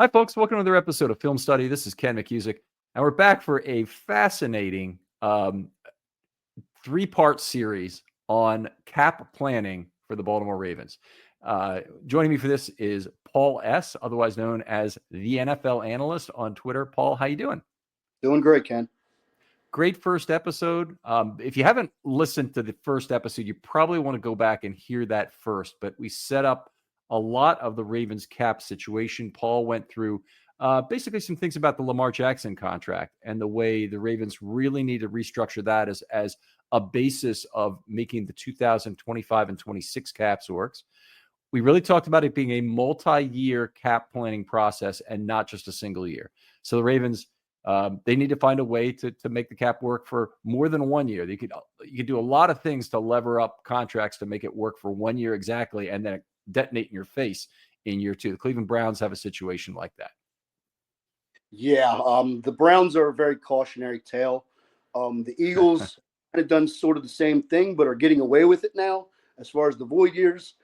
Hi, folks. Welcome to another episode of Film Study. This is Ken McCusick, and we're back for a fascinating three-part series on cap planning for the Baltimore Ravens. Joining me for this is Paul S., otherwise known as the NFL Analyst on Twitter. Paul, how you doing? Doing great, Ken. Great first episode. If you haven't listened to the first episode, you probably want to go back and hear that first. But we set up a lot of the Ravens cap situation. Paul went through basically some things about the Lamar Jackson contract and the way the Ravens really need to restructure that as a basis of making the 2025 and 26 caps works. We really talked about it being a multi-year cap planning process and not just a single year. So the Ravens, they need to find a way to make the cap work for more than 1 year. You could do a lot of things to lever up contracts to make it work for 1 year exactly, and then detonate in your face in year two. The Cleveland Browns have a situation like that. Yeah, the Browns are a very cautionary tale. The Eagles have done sort of the same thing, but are getting away with it now as far as the void years.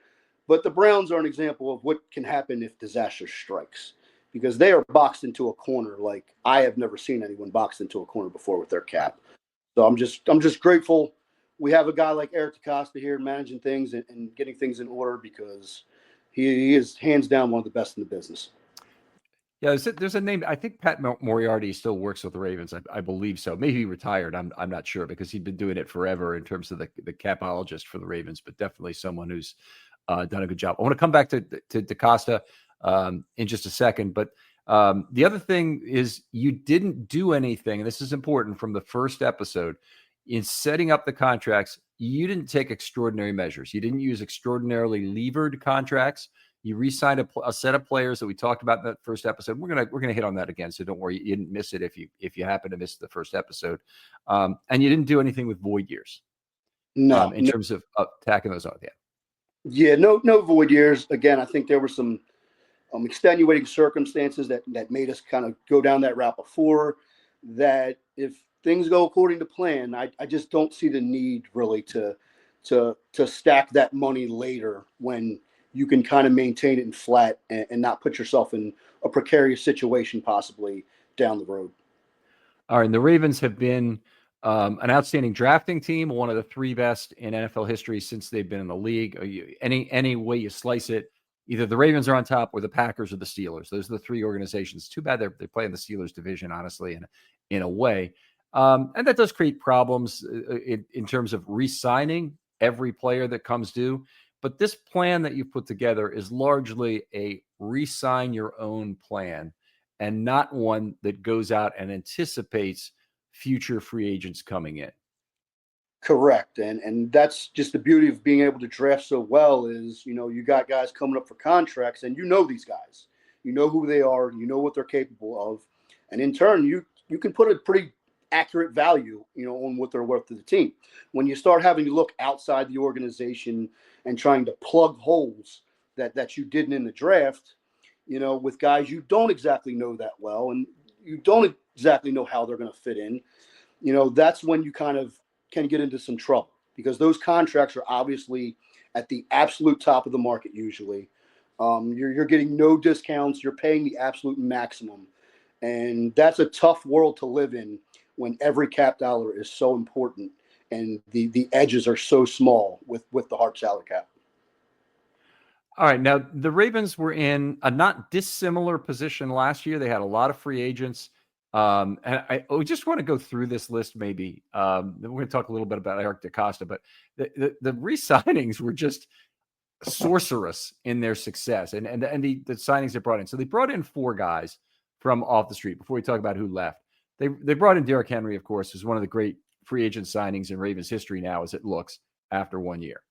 But the Browns are an example of what can happen if disaster strikes, because they are boxed into a corner like I have never seen anyone boxed into a corner before with their cap. So I'm just grateful we have a guy like Eric DeCosta here managing things and getting things in order, because he is hands down one of the best in the business. Yeah, there's a name. I think Pat Moriarty still works with the Ravens. I believe so. Maybe he retired. I'm not sure, because he'd been doing it forever in terms of the capologist for the Ravens, but definitely someone who's done a good job. I want to come back to DeCosta in just a second, but the other thing is you didn't do anything, and this is important, from the first episode in setting up the contracts. You didn't take extraordinary measures. You didn't use extraordinarily levered contracts. You re-signed a set of players that we talked about in that first episode. We're gonna hit on that again, so don't worry, you didn't miss it if you happen to miss the first episode. And you didn't do anything with void years. No, in terms of tacking those on. Yeah, no void years. Again, I think there were some extenuating circumstances that made us kind of go down that route before. That if things go according to plan, I just don't see the need really to stack that money later when you can kind of maintain it in flat and not put yourself in a precarious situation possibly down the road. All right, and the Ravens have been an outstanding drafting team, one of the three best in NFL history since they've been in the league. Any way you slice it, either the Ravens are on top or the Packers or the Steelers. Those are the three organizations. Too bad they play in the Steelers division, honestly, in a way. And that does create problems in terms of re-signing every player that comes due. But this plan that you've put together is largely a re-sign your own plan, and not one that goes out and anticipates future free agents coming in. Correct. And that's just the beauty of being able to draft so well is, you got guys coming up for contracts, and these guys. You know who they are, you know what they're capable of. And in turn, you can put a pretty accurate value, on what they're worth to the team. When you start having to look outside the organization and trying to plug holes that you didn't in the draft, with guys you don't exactly know that well, and you don't exactly know how they're going to fit in, that's when you kind of can get into some trouble, because those contracts are obviously at the absolute top of the market usually. You're getting no discounts. You're paying the absolute maximum. And that's a tough world to live in when every cap dollar is so important and the edges are so small with the hard salary cap. All right. Now, the Ravens were in a not dissimilar position last year. They had a lot of free agents. And I just want to go through this list maybe. Then we're going to talk a little bit about Eric DeCosta, but the re-signings were just sorcerous in their success, and the signings they brought in. So they brought in four guys from off the street. Before we talk about who left, they brought in Derrick Henry, of course, who's one of the great free agent signings in Ravens history now, as it looks, after 1 year.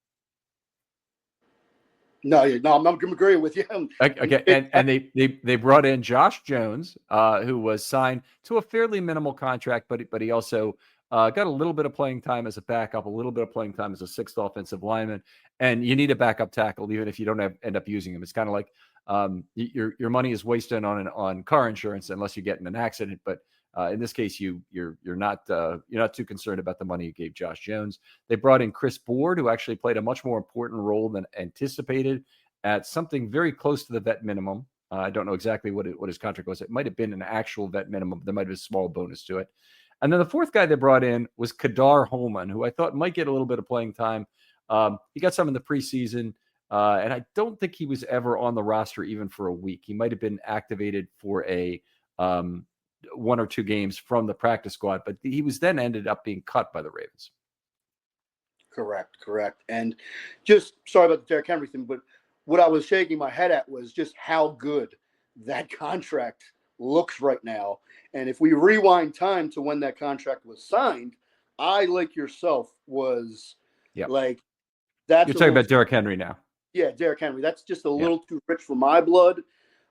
No, I'm agreeing with you. Okay, and they brought in Josh Jones, who was signed to a fairly minimal contract, but he also got a little bit of playing time as a backup, a little bit of playing time as a sixth offensive lineman, and you need a backup tackle even if you don't end up using him. It's kind of like your money is wasted on car insurance unless you get in an accident, but in this case, you're not too concerned about the money you gave Josh Jones. They brought in Chris Board, who actually played a much more important role than anticipated at something very close to the vet minimum I don't know exactly what his contract was. It might have been an actual vet minimum. There might have been a small bonus to it. And then the fourth guy they brought in was Kadar Holman, who I thought might get a little bit of playing time. He got some in the preseason, and I don't think he was ever on the roster even for a week. He might have been activated for a 1 or 2 games from the practice squad, but he was then ended up being cut by the Ravens. Correct. And just sorry about the Derrick Henry thing, but what I was shaking my head at was just how good that contract looks right now. And if we rewind time to when that contract was signed, I, like yourself, was like, that's. You're talking about Derrick Henry now. Yeah, Derrick Henry. That's just a little too rich for my blood.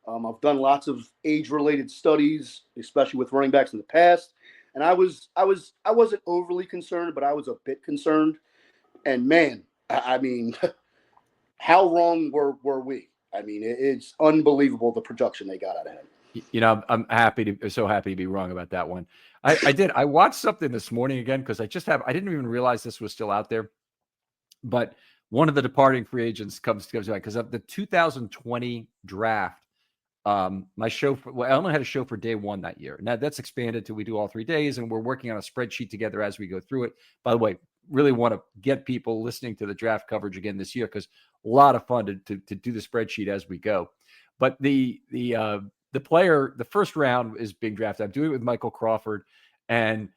I've done lots of age-related studies, especially with running backs in the past, and I wasn't overly concerned, but I was a bit concerned. And man, I mean, how wrong were we? I mean, it's unbelievable the production they got out of him. You know, I'm so happy to be wrong about that one. I watched something this morning again because I didn't even realize this was still out there. But one of the departing free agents comes to mind because of the 2020 draft. My show, I only had a show for day 1 that year. Now that's expanded to we do all 3 days, and we're working on a spreadsheet together as we go through it. By the way, really want to get people listening to the draft coverage again this year because a lot of fun to do the spreadsheet as we go. But the player, the first round is being drafted. I'm doing it with Michael Crawford, and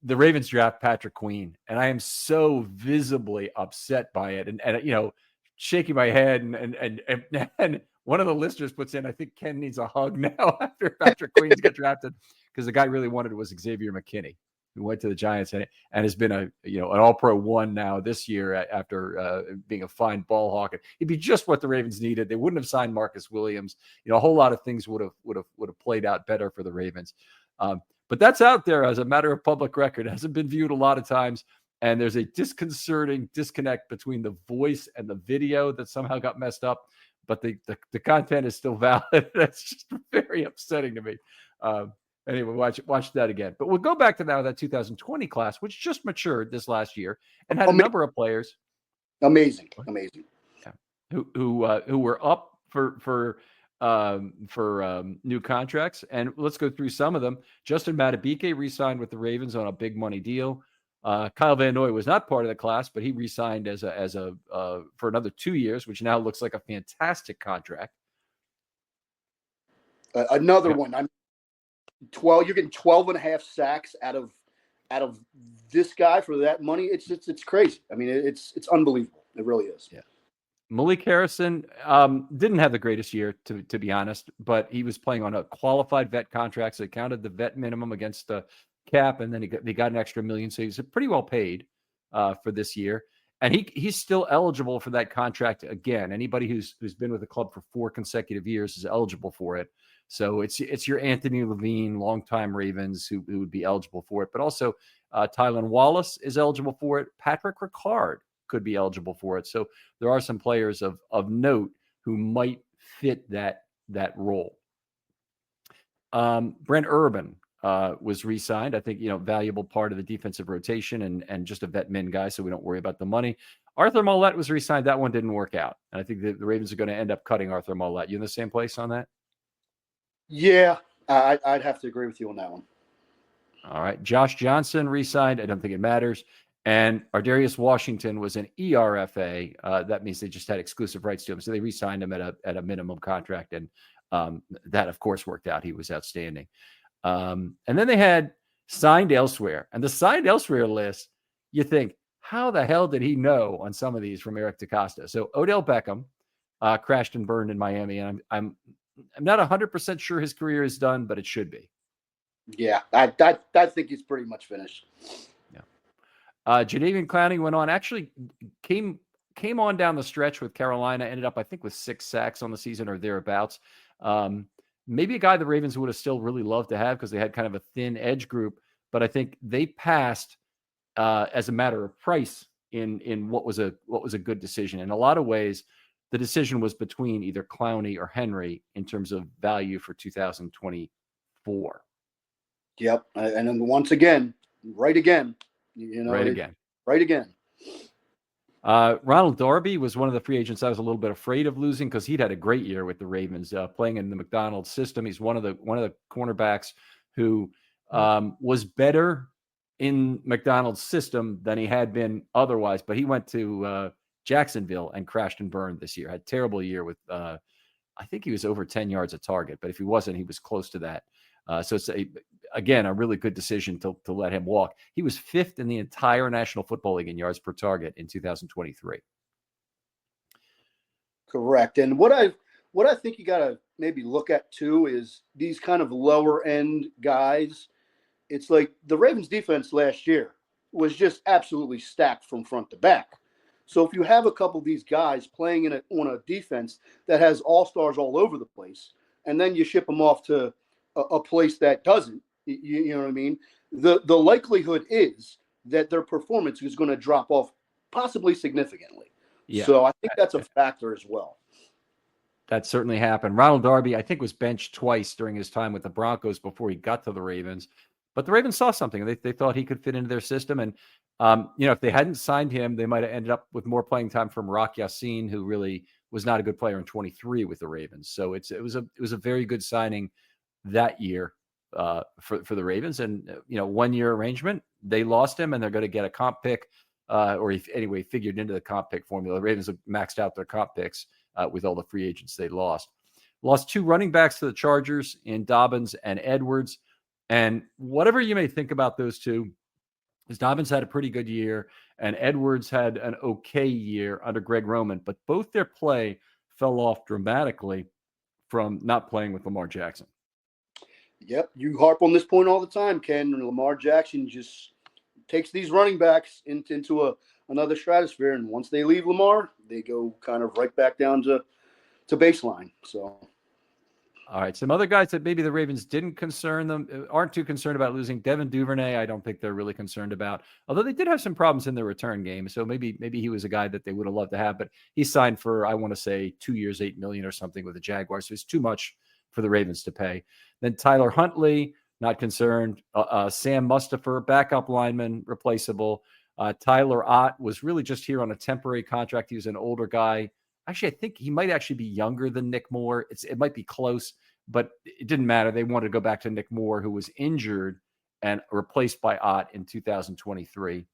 the Ravens draft Patrick Queen, and I am so visibly upset by it, and you know, shaking my head, and one of the listeners puts in, I think Ken needs a hug now after Patrick Queen's got drafted because the guy really wanted it was Xavier McKinney, who went to the Giants and has been an All-Pro 1 now this year after being a fine ball hawk. He'd be just what the Ravens needed. They wouldn't have signed Marcus Williams. You know, a whole lot of things would have played out better for the Ravens. But that's out there as a matter of public record. It hasn't been viewed a lot of times. And there's a disconcerting disconnect between the voice and the video that somehow got messed up. But the content is still valid. That's just very upsetting to me. Anyway, watch that again. But we'll go back to now that 2020 class, which just matured this last year and had a number of players. Amazing. Yeah. Who were up for new contracts. And let's go through some of them. Justin Madubuike re-signed with the Ravens on a big money deal. Kyle Van Noy was not part of the class, but he re-signed as a for another 2 years, which now looks like a fantastic contract. Another one. I'm 12. You're getting 12 and a half sacks out of this guy for that money. It's crazy. I mean, it's unbelievable. It really is. Yeah. Malik Harrison didn't have the greatest year, to be honest, but he was playing on a qualified vet contract, so he counted the vet minimum against the cap, and then he got an extra $1 million, so he's pretty well paid for this year, and he's still eligible for that contract again. Anybody who's been with the club for 4 consecutive years is eligible for it. So it's your Anthony Levine, longtime Ravens, who would be eligible for it, but also Tylan Wallace is eligible for it. Patrick Ricard could be eligible for it. So there are some players of note who might fit that role. Brent Urban was re-signed. I think, valuable part of the defensive rotation and just a vet min guy, so we don't worry about the money. Arthur Mollett was re-signed. That one didn't work out. And I think the Ravens are going to end up cutting Arthur Mollett. You in the same place on that? Yeah, I'd have to agree with you on that one. All right. Josh Johnson re-signed. I don't think it matters. And Ardarius Washington was an ERFA. That means they just had exclusive rights to him. So they re-signed him at a minimum contract. And that, of course, worked out. He was outstanding. And then they had signed elsewhere. And the signed elsewhere list, you think, how the hell did he know on some of these from Eric DeCosta? So Odell Beckham crashed and burned in Miami. And I'm not 100% sure his career is done, but it should be. Yeah, I think he's pretty much finished. Jadeveon Clowney went on, actually came on down the stretch with Carolina, ended up, I think, with 6 sacks on the season or thereabouts. Maybe a guy the Ravens would have still really loved to have because they had kind of a thin edge group, but I think they passed as a matter of price in what was a good decision. In a lot of ways, the decision was between either Clowney or Henry in terms of value for 2024. Yep, and then once again, right again. Right again. Ronald Darby was one of the free agents I was a little bit afraid of losing because he'd had a great year with the Ravens, playing in the McDonald's system. He's one of the cornerbacks who was better in McDonald's system than he had been otherwise. But he went to Jacksonville and crashed and burned this year. Had a terrible year with, I think he was over 10 yards a target, but if he wasn't, he was close to that. So it's again a really good decision to let him walk. He was 5th in the entire National Football League in yards per target in 2023. Correct. And what I think you got to maybe look at too is these kind of lower end guys. It's like the Ravens defense last year was just absolutely stacked from front to back. So if you have a couple of these guys playing on a defense that has all-stars all over the place, and then you ship them off to a place that doesn't, you know what I mean? The likelihood is that their performance is going to drop off possibly significantly. Yeah. So I think that's a factor as well. That certainly happened. Ronald Darby, I think, was benched twice during his time with the Broncos before he got to the Ravens. But the Ravens saw something. They thought he could fit into their system. And, if they hadn't signed him, they might have ended up with more playing time from Rock Ya-Sin, who really was not a good player in 23 with the Ravens. So it was a very good signing that year for the Ravens. And, 1 year arrangement, they lost him and they're going to get a comp pick or he anyway figured into the comp pick formula. The Ravens have maxed out their comp picks with all the free agents they lost. Lost 2 running backs to the Chargers in Dobbins and Edwards. And whatever you may think about those two, is Dobbins had a pretty good year and Edwards had an okay year under Greg Roman, but both their play fell off dramatically from not playing with Lamar Jackson. Yep, you harp on this point all the time, Ken. Lamar Jackson just takes these running backs into another stratosphere, and once they leave Lamar, they go kind of right back down to baseline. So, all right, some other guys that maybe the Ravens aren't too concerned about losing. Devin Duvernay, I don't think they're really concerned about, although they did have some problems in their return game. So maybe he was a guy that they would have loved to have, but he signed for, I want to say, 2 years, $8 million or something with the Jaguars. So it's too much for the Ravens to pay. Then Tyler Huntley, not concerned. Sam Mustipher, backup lineman, replaceable. Tyler Ott was really just here on a temporary contract. He was an older guy. Actually, I think he might actually be younger than Nick Moore. It might be close, but it didn't matter. They wanted to go back to Nick Moore, who was injured and replaced by Ott in 2023.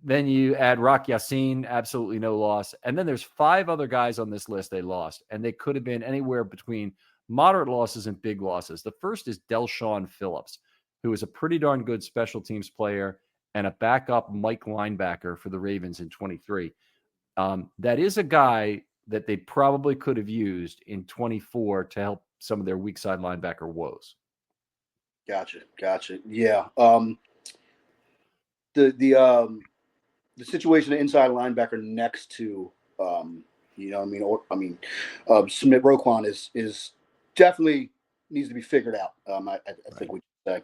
Then you add Rock Ya-Sin, absolutely no loss. And then there's 5 other guys on this list they lost, and they could have been anywhere between moderate losses and big losses. The first is Del'Shawn Phillips, who is a pretty darn good special teams player and a backup Mike linebacker for the Ravens in 23. That is a guy that they probably could have used in 24 to help some of their weak side linebacker woes. Gotcha. Yeah. The situation of inside linebacker next to, Smith Roquan is definitely needs to be figured out. I think we should say.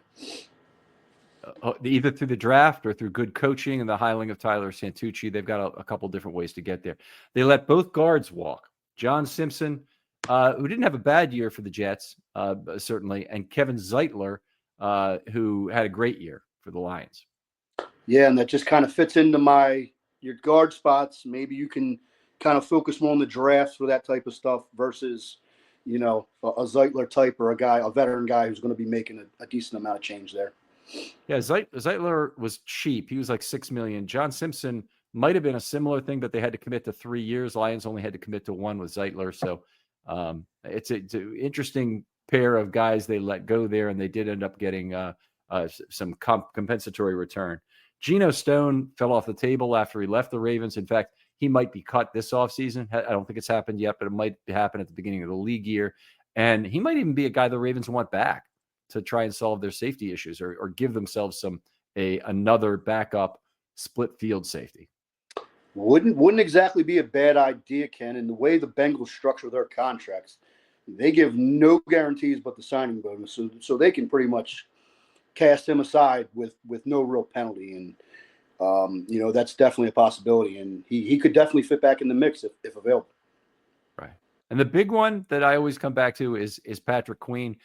Either through the draft or through good coaching and the hiring of Tyler Santucci. They've got a couple different ways to get there. They let both guards walk. John Simpson, who didn't have a bad year for the Jets, certainly, and Kevin Zeitler, who had a great year for the Lions. Yeah, and that just kind of fits into your guard spots. Maybe you can kind of focus more on the drafts for that type of stuff versus, a Zeitler type or a veteran guy who's going to be making a decent amount of change there. Yeah, Zeitler was cheap. He was like $6 million. John Simpson might have been a similar thing, but they had to commit to 3 years. Lions only had to commit to 1 with Zeitler. So it's an interesting pair of guys they let go there, and they did end up getting some compensatory return. Geno Stone fell off the table after he left the Ravens. In fact, he might be cut this offseason. I don't think it's happened yet, but it might happen at the beginning of the league year. And he might even be a guy the Ravens want back to try and solve their safety issues or give themselves another backup split field safety. Wouldn't exactly be a bad idea, Ken. And the way the Bengals structure their contracts, they give no guarantees but the signing bonus, so they can pretty much cast him aside with no real penalty. And that's definitely a possibility, and he could definitely fit back in the mix if available. Right. And the big one that I always come back to is Patrick Queen.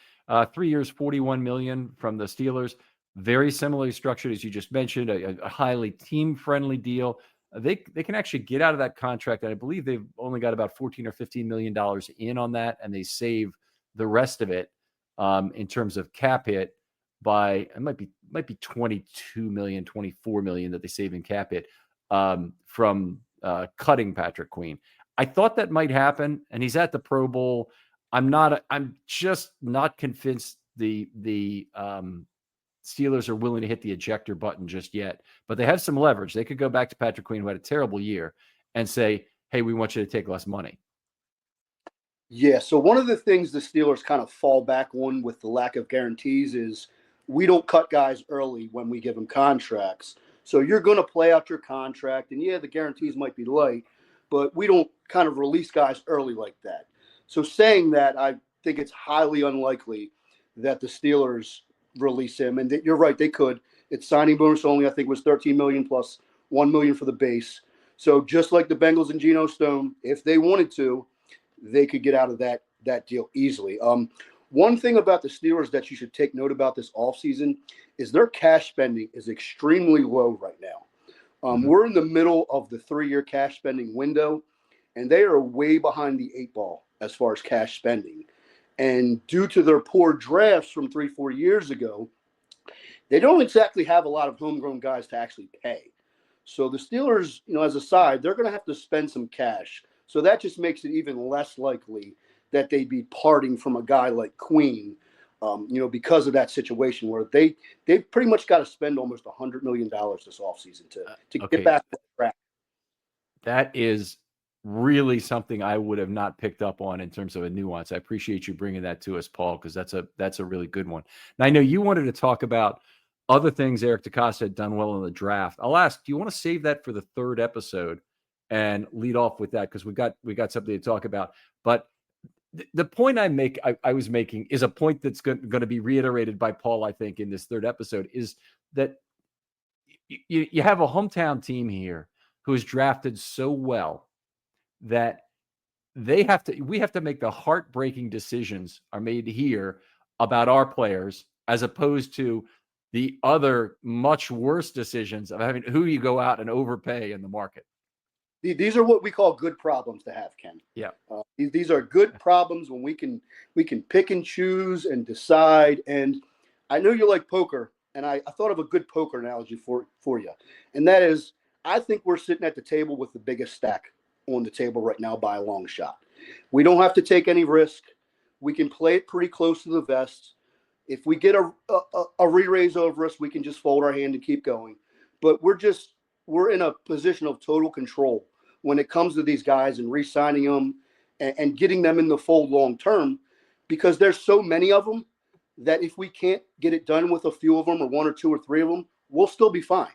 3 years, $41 million from the Steelers. Very similarly structured, as you just mentioned, a highly team-friendly deal. they can actually get out of that contract. And I believe they've only got about $14 or $15 million in on that, and they save the rest of it in terms of cap hit by it might be 22 million, 24 million that they save in cap hit from cutting Patrick Queen. I thought that might happen, and he's at the Pro Bowl. I'm just not convinced the Steelers are willing to hit the ejector button just yet, but they have some leverage. They could go back to Patrick Queen, who had a terrible year, and say, hey, we want you to take less money. Yeah, so one of the things the Steelers kind of fall back on with the lack of guarantees is we don't cut guys early when we give them contracts. So you're going to play out your contract, and yeah, the guarantees might be light, but we don't kind of release guys early like that. So saying that, I think it's highly unlikely that the Steelers release him. And you're right, they could. It's signing bonus only. I think it was $13 million plus $1 million for the base. So just like the Bengals and Geno Stone, if they wanted to, they could get out of that deal easily. One thing about the Steelers that you should take note about this offseason is their cash spending is extremely low right now. We're in the middle of the 3-year cash spending window, and they are way behind the 8 ball as far as cash spending. And due to their poor drafts from 3-4 years ago, they don't exactly have a lot of homegrown guys to actually pay. So the Steelers, as a side, they're going to have to spend some cash. So that just makes it even less likely that they'd be parting from a guy like Queen, because of that situation where they've pretty much got to spend almost $100 million this offseason to get back on track. That is really something I would have not picked up on in terms of a nuance. I appreciate you bringing that to us, Paul, because that's a really good one. Now, I know you wanted to talk about other things Eric DeCosta had done well in the draft. I'll ask, do you want to save that for the 3rd episode and lead off with that? Because we got something to talk about. But the point I was making is a point that's going to be reiterated by Paul, I think, in this 3rd episode, is that you have a hometown team here who is drafted so well that we have to make the heartbreaking decisions are made here about our players, as opposed to the other much worse decisions of having who you go out and overpay in the market. These are what we call good problems to have, Ken. Yeah. These are good problems when we can pick and choose and decide. And I know you like poker, and I thought of a good poker analogy for you. And that is, I think we're sitting at the table with the biggest stack on the table right now by a long shot. We don't have to take any risk. We can play it pretty close to the vest. If we get a re-raise over us, we can just fold our hand and keep going. But we're in a position of total control when it comes to these guys and re-signing them and getting them in the fold long term, because there's so many of them that if we can't get it done with a few of them or 1 or 2 or 3 of them, we'll still be fine.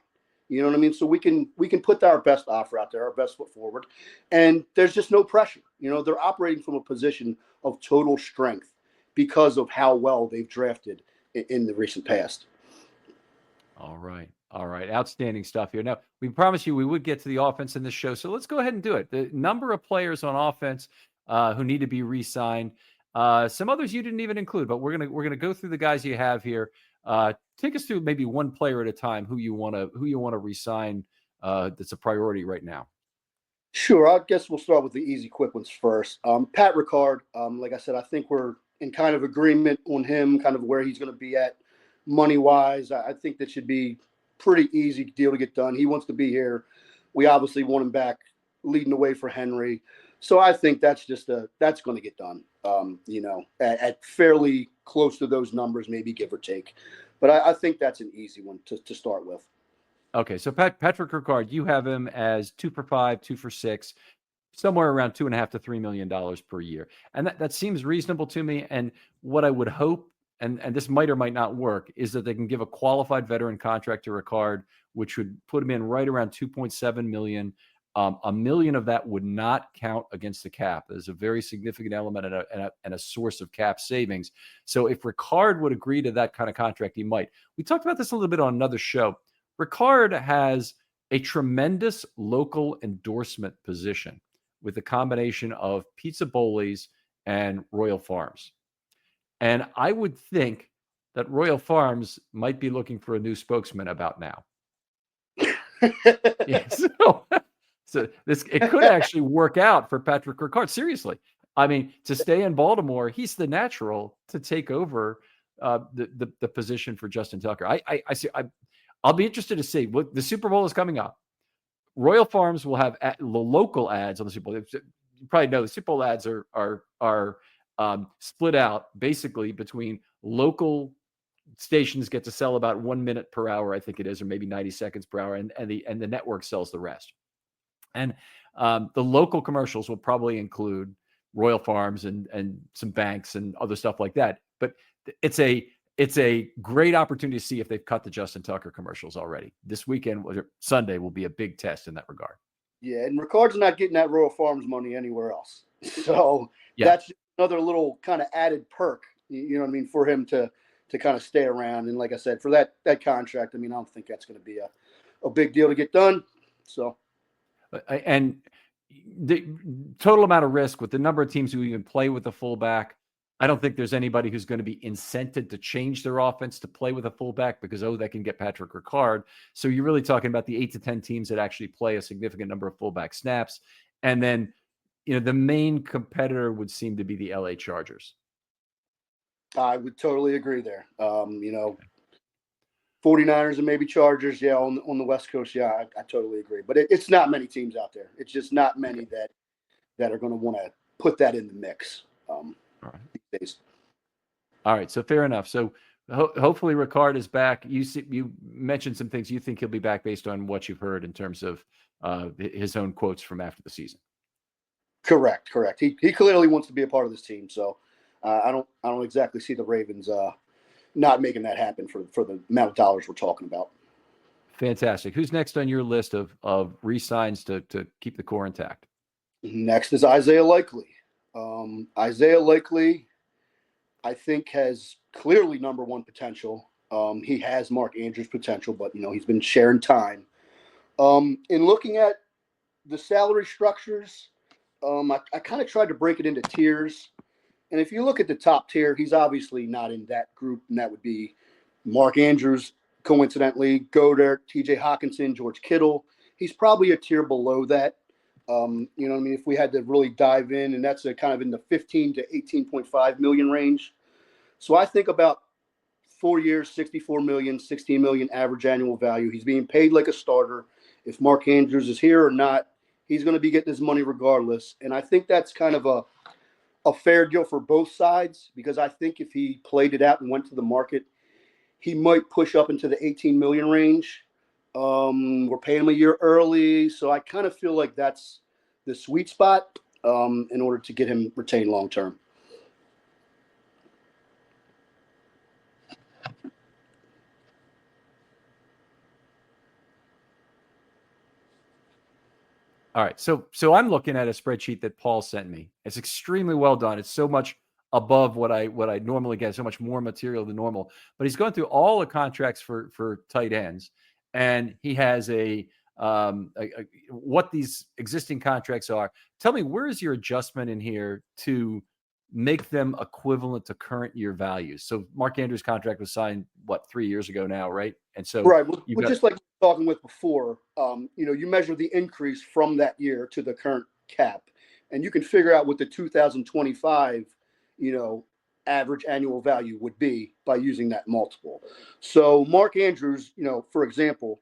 You know what I mean? So we can put our best offer out there, our best foot forward, and there's just no pressure. They're operating from a position of total strength because of how well they've drafted in the recent past. All right. Outstanding stuff here. Now, we promised you we would get to the offense in this show, so let's go ahead and do it. The number of players on offense who need to be re-signed. Some others you didn't even include, but we're gonna go through the guys you have here. Take us through maybe one player at a time who you want to re-sign that's a priority right now. Sure. I guess we'll start with the easy, quick ones first. Pat Ricard. Like I said, I think we're in kind of agreement on him, kind of where he's going to be at money-wise. I think that should be pretty easy deal to get done. He wants to be here. We obviously want him back leading the way for Henry. So I think that's going to get done, at fairly close to those numbers, maybe give or take. But I think that's an easy one to start with. Okay, so Patrick Ricard, you have him as 2 for $5, 2 for $6, somewhere around $2.5 to $3 million per year. And that seems reasonable to me. And what I would hope, and this might or might not work, is that they can give a qualified veteran contract to Ricard, which would put him in right around $2.7 million. $1 million of that would not count against the cap. There's a very significant element and a source of cap savings. So if Ricard would agree to that kind of contract, he might. We talked about this a little bit on another show. Ricard has a tremendous local endorsement position with a combination of Pizza Bowlies and Royal Farms. And I would think that Royal Farms might be looking for a new spokesman about now. Yeah, So it could actually work out for Patrick Ricard. Seriously, I mean, to stay in Baltimore, he's the natural to take over the position for Justin Tucker. I see. I'll be interested to see what the Super Bowl is coming up. Royal Farms will have the local ads on the Super Bowl. You probably know the Super Bowl ads are split out basically between local stations get to sell about 1 minute per hour, I think it is, or maybe 90 seconds per hour, and the network sells the rest. And the local commercials will probably include Royal Farms and some banks and other stuff like that. But it's a great opportunity to see if they've cut the Justin Tucker commercials already. This weekend, Sunday, will be a big test in that regard. Yeah, and Ricard's not getting that Royal Farms money anywhere else. So that's another little kind of added perk, you know what I mean, for him to kind of stay around. And like I said, for that contract, I mean, I don't think that's going to be a big deal to get done. So, and the total amount of risk with the number of teams who even play with the fullback, I don't think there's anybody who's going to be incented to change their offense to play with a fullback because, they can get Patrick Ricard. So you're really talking about the 8 to 10 teams that actually play a significant number of fullback snaps. And then, the main competitor would seem to be the LA Chargers. I would totally agree there. 49ers and maybe Chargers, on the West Coast, I totally agree. But it's not many teams out there. It's just not many that are going to want to put that in the mix these days. All right, so fair enough. So hopefully Ricard is back. You mentioned some things you think he'll be back based on what you've heard in terms of his own quotes from after the season. Correct. He clearly wants to be a part of this team. So I don't exactly see the Ravens not making that happen for the amount of dollars we're talking about. Fantastic. Who's next on your list of re-signs to keep the core intact? Next is Isaiah Likely. Isaiah Likely, I think, has clearly number one potential. He has Mark Andrews potential, but he's been sharing time. In looking at the salary structures, I kind of tried to break it into tiers. And if you look at the top tier, he's obviously not in that group, and that would be Mark Andrews, coincidentally, Goddard, TJ Hawkinson, George Kittle. He's probably a tier below that. If we had to really dive in, and that's kind of in the 15 to 18.5 million range. So I think about 4 years, 64 million, 16 million average annual value. He's being paid like a starter. If Mark Andrews is here or not, he's going to be getting his money regardless. And I think that's kind of a fair deal for both sides, because I think if he played it out and went to the market, he might push up into the 18 million range. We're paying him a year early, so I kind of feel like that's the sweet spot in order to get him retained long term. All right, so I'm looking at a spreadsheet that Paul sent me. It's extremely well done. It's so much above what I normally get, so much more material than normal. But he's going through all the contracts for tight ends, and he has what these existing contracts are. Tell me, where is your adjustment in here to make them equivalent to current year values? So Mark Andrews' contract was signed 3 years ago now, right? And so right, just like we were talking with before, you measure the increase from that year to the current cap, and you can figure out what the 2025 average annual value would be by using that multiple. So Mark Andrews, for example,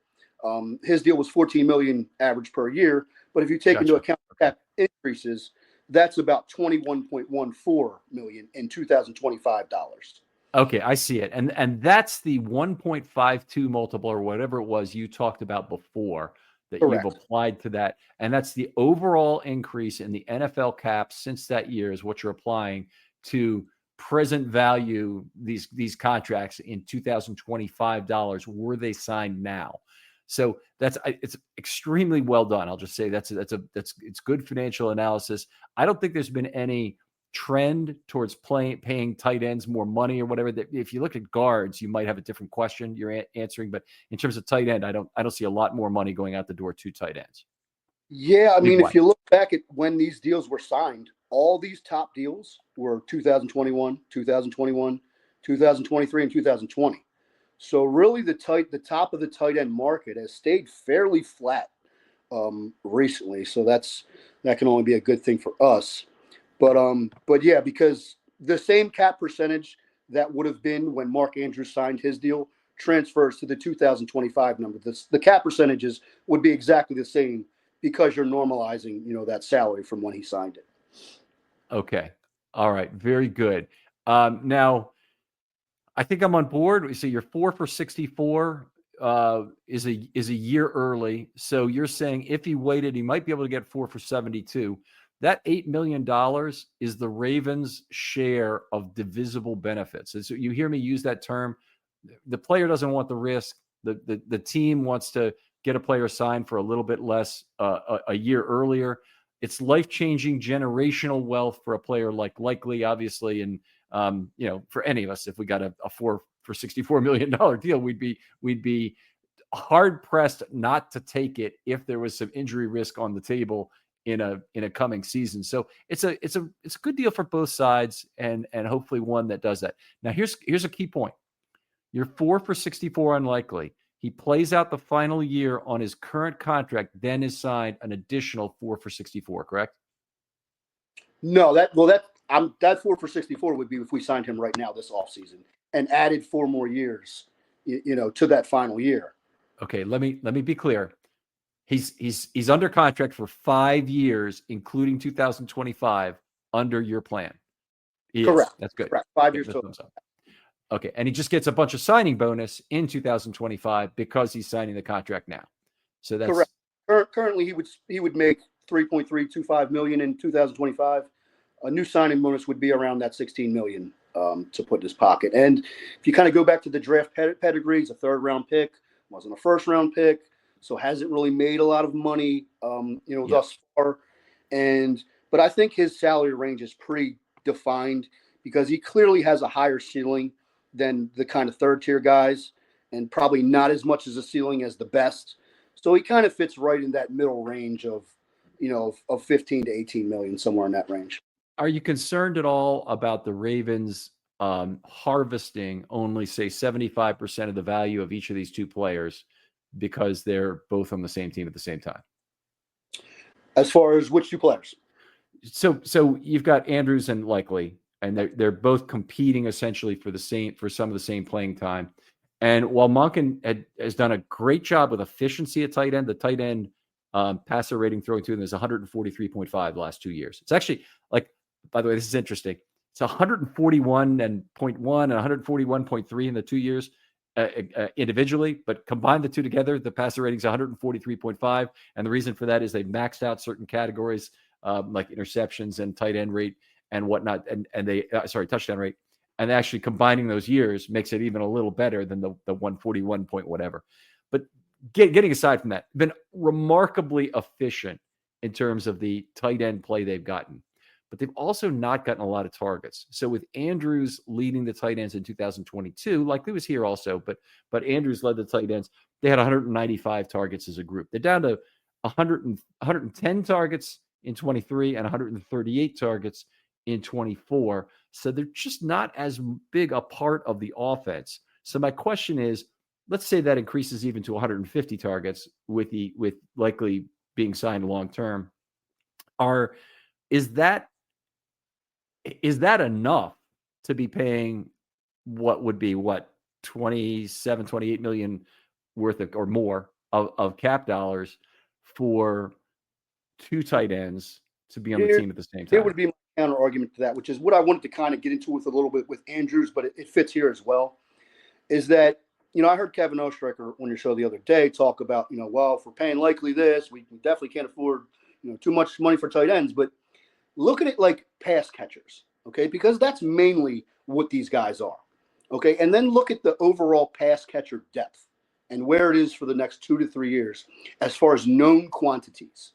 his deal was 14 million average per year, but if you take into account cap increases, that's about 21.14 million in 2025 dollars. Okay, I see it. And that's the 1.52 multiple or whatever it was you talked about before that Correct. You've applied to that. And that's the overall increase in the NFL cap since that year is what you're applying to present value these contracts in 2025 dollars were they signed now. So it's extremely well done. I'll just say it's good financial analysis. I don't think there's been any trend towards paying tight ends more money or whatever. That if you look at guards, you might have a different question you're answering. But in terms of tight end, I don't see a lot more money going out the door to tight ends. Yeah, I mean, if you look back at when these deals were signed, all these top deals were 2021, 2021, 2023, and 2020. So really the top of the tight end market has stayed fairly flat recently. So that can only be a good thing for us. But yeah, because the same cap percentage that would have been when Mark Andrews signed his deal transfers to the 2025 number. The cap percentages would be exactly the same because you're normalizing, that salary from when he signed it. Okay. All right. Very good. Now, I think I'm on board. So you're 4 for 64 is a year early. So you're saying if he waited, he might be able to get 4 for 72. That $8 million is the Ravens' share of divisible benefits. And so you hear me use that term. The player doesn't want the risk. The team wants to get a player signed for a little bit less a year earlier. It's life-changing generational wealth for a player like Likely, obviously, and for any of us, if we got a 4 for 64 million deal, we'd be hard pressed not to take it if there was some injury risk on the table in a coming season. So it's a good deal for both sides, and hopefully one that does that. Now here's a key point. You're 4 for 64 unlikely. He plays out the final year on his current contract, then is signed an additional 4 for 64, correct? No, that 4 for 64 would be if we signed him right now this offseason and added 4 more years, to that final year. Okay, let me be clear. He's under contract for 5 years, including 2025, under your plan. Correct. That's good. Correct. 5 years total. Okay, and he just gets a bunch of signing bonus in 2025 because he's signing the contract now. So that's correct. Currently, he would make $3.325 million in 2025. A new signing bonus would be around that $16 million to put in his pocket. And if you kind of go back to the draft pedigree, he's a 3rd-round pick, wasn't a 1st-round pick, so hasn't really made a lot of money, thus far. But I think his salary range is pretty defined because he clearly has a higher ceiling than the kind of 3rd-tier guys, and probably not as much as a ceiling as the best. So he kind of fits right in that middle range of 15 to 18 million, somewhere in that range. Are you concerned at all about the Ravens harvesting only, say, 75% of the value of each of these two players because they're both on the same team at the same time? As far as which two players? So you've got Andrews and Likely, and they're both competing essentially for some of the same playing time. And while Monken has done a great job with efficiency at tight end, the tight end passer rating throwing to him is 143.5 the last 2 years. It's actually, like, by the way, this is interesting. It's 141.1 and 141.3 in the 2 years individually, but combine the two together, the passer rating is 143.5. And the reason for that is they maxed out certain categories like interceptions and tight end rate and whatnot, and they touchdown rate. And actually combining those years makes it even a little better than the 141 point whatever. But getting aside from that, been remarkably efficient in terms of the tight end play they've gotten. But they've also not gotten a lot of targets. So with Andrews leading the tight ends in 2022, Likely was here also, but Andrews led the tight ends. They had 195 targets as a group. They're down to 110 targets in 23 and 138 targets in 24. So they're just not as big a part of the offense. So my question is, let's say that increases even to 150 targets with Likely being signed long term. Is that enough to be paying what would be 27, 28 million worth of or more of cap dollars for two tight ends to be on the team at the same time? There would be my counter argument to that, which is what I wanted to kind of get into with a little bit with Andrews, but it fits here as well, is that, I heard Kevin Oestreicher on your show the other day talk about, well, if we're paying Likely this, we definitely can't afford, too much money for tight ends. But look at it like pass catchers, okay? Because that's mainly what these guys are, okay? And then look at the overall pass catcher depth and where it is for the next 2 to 3 years as far as known quantities.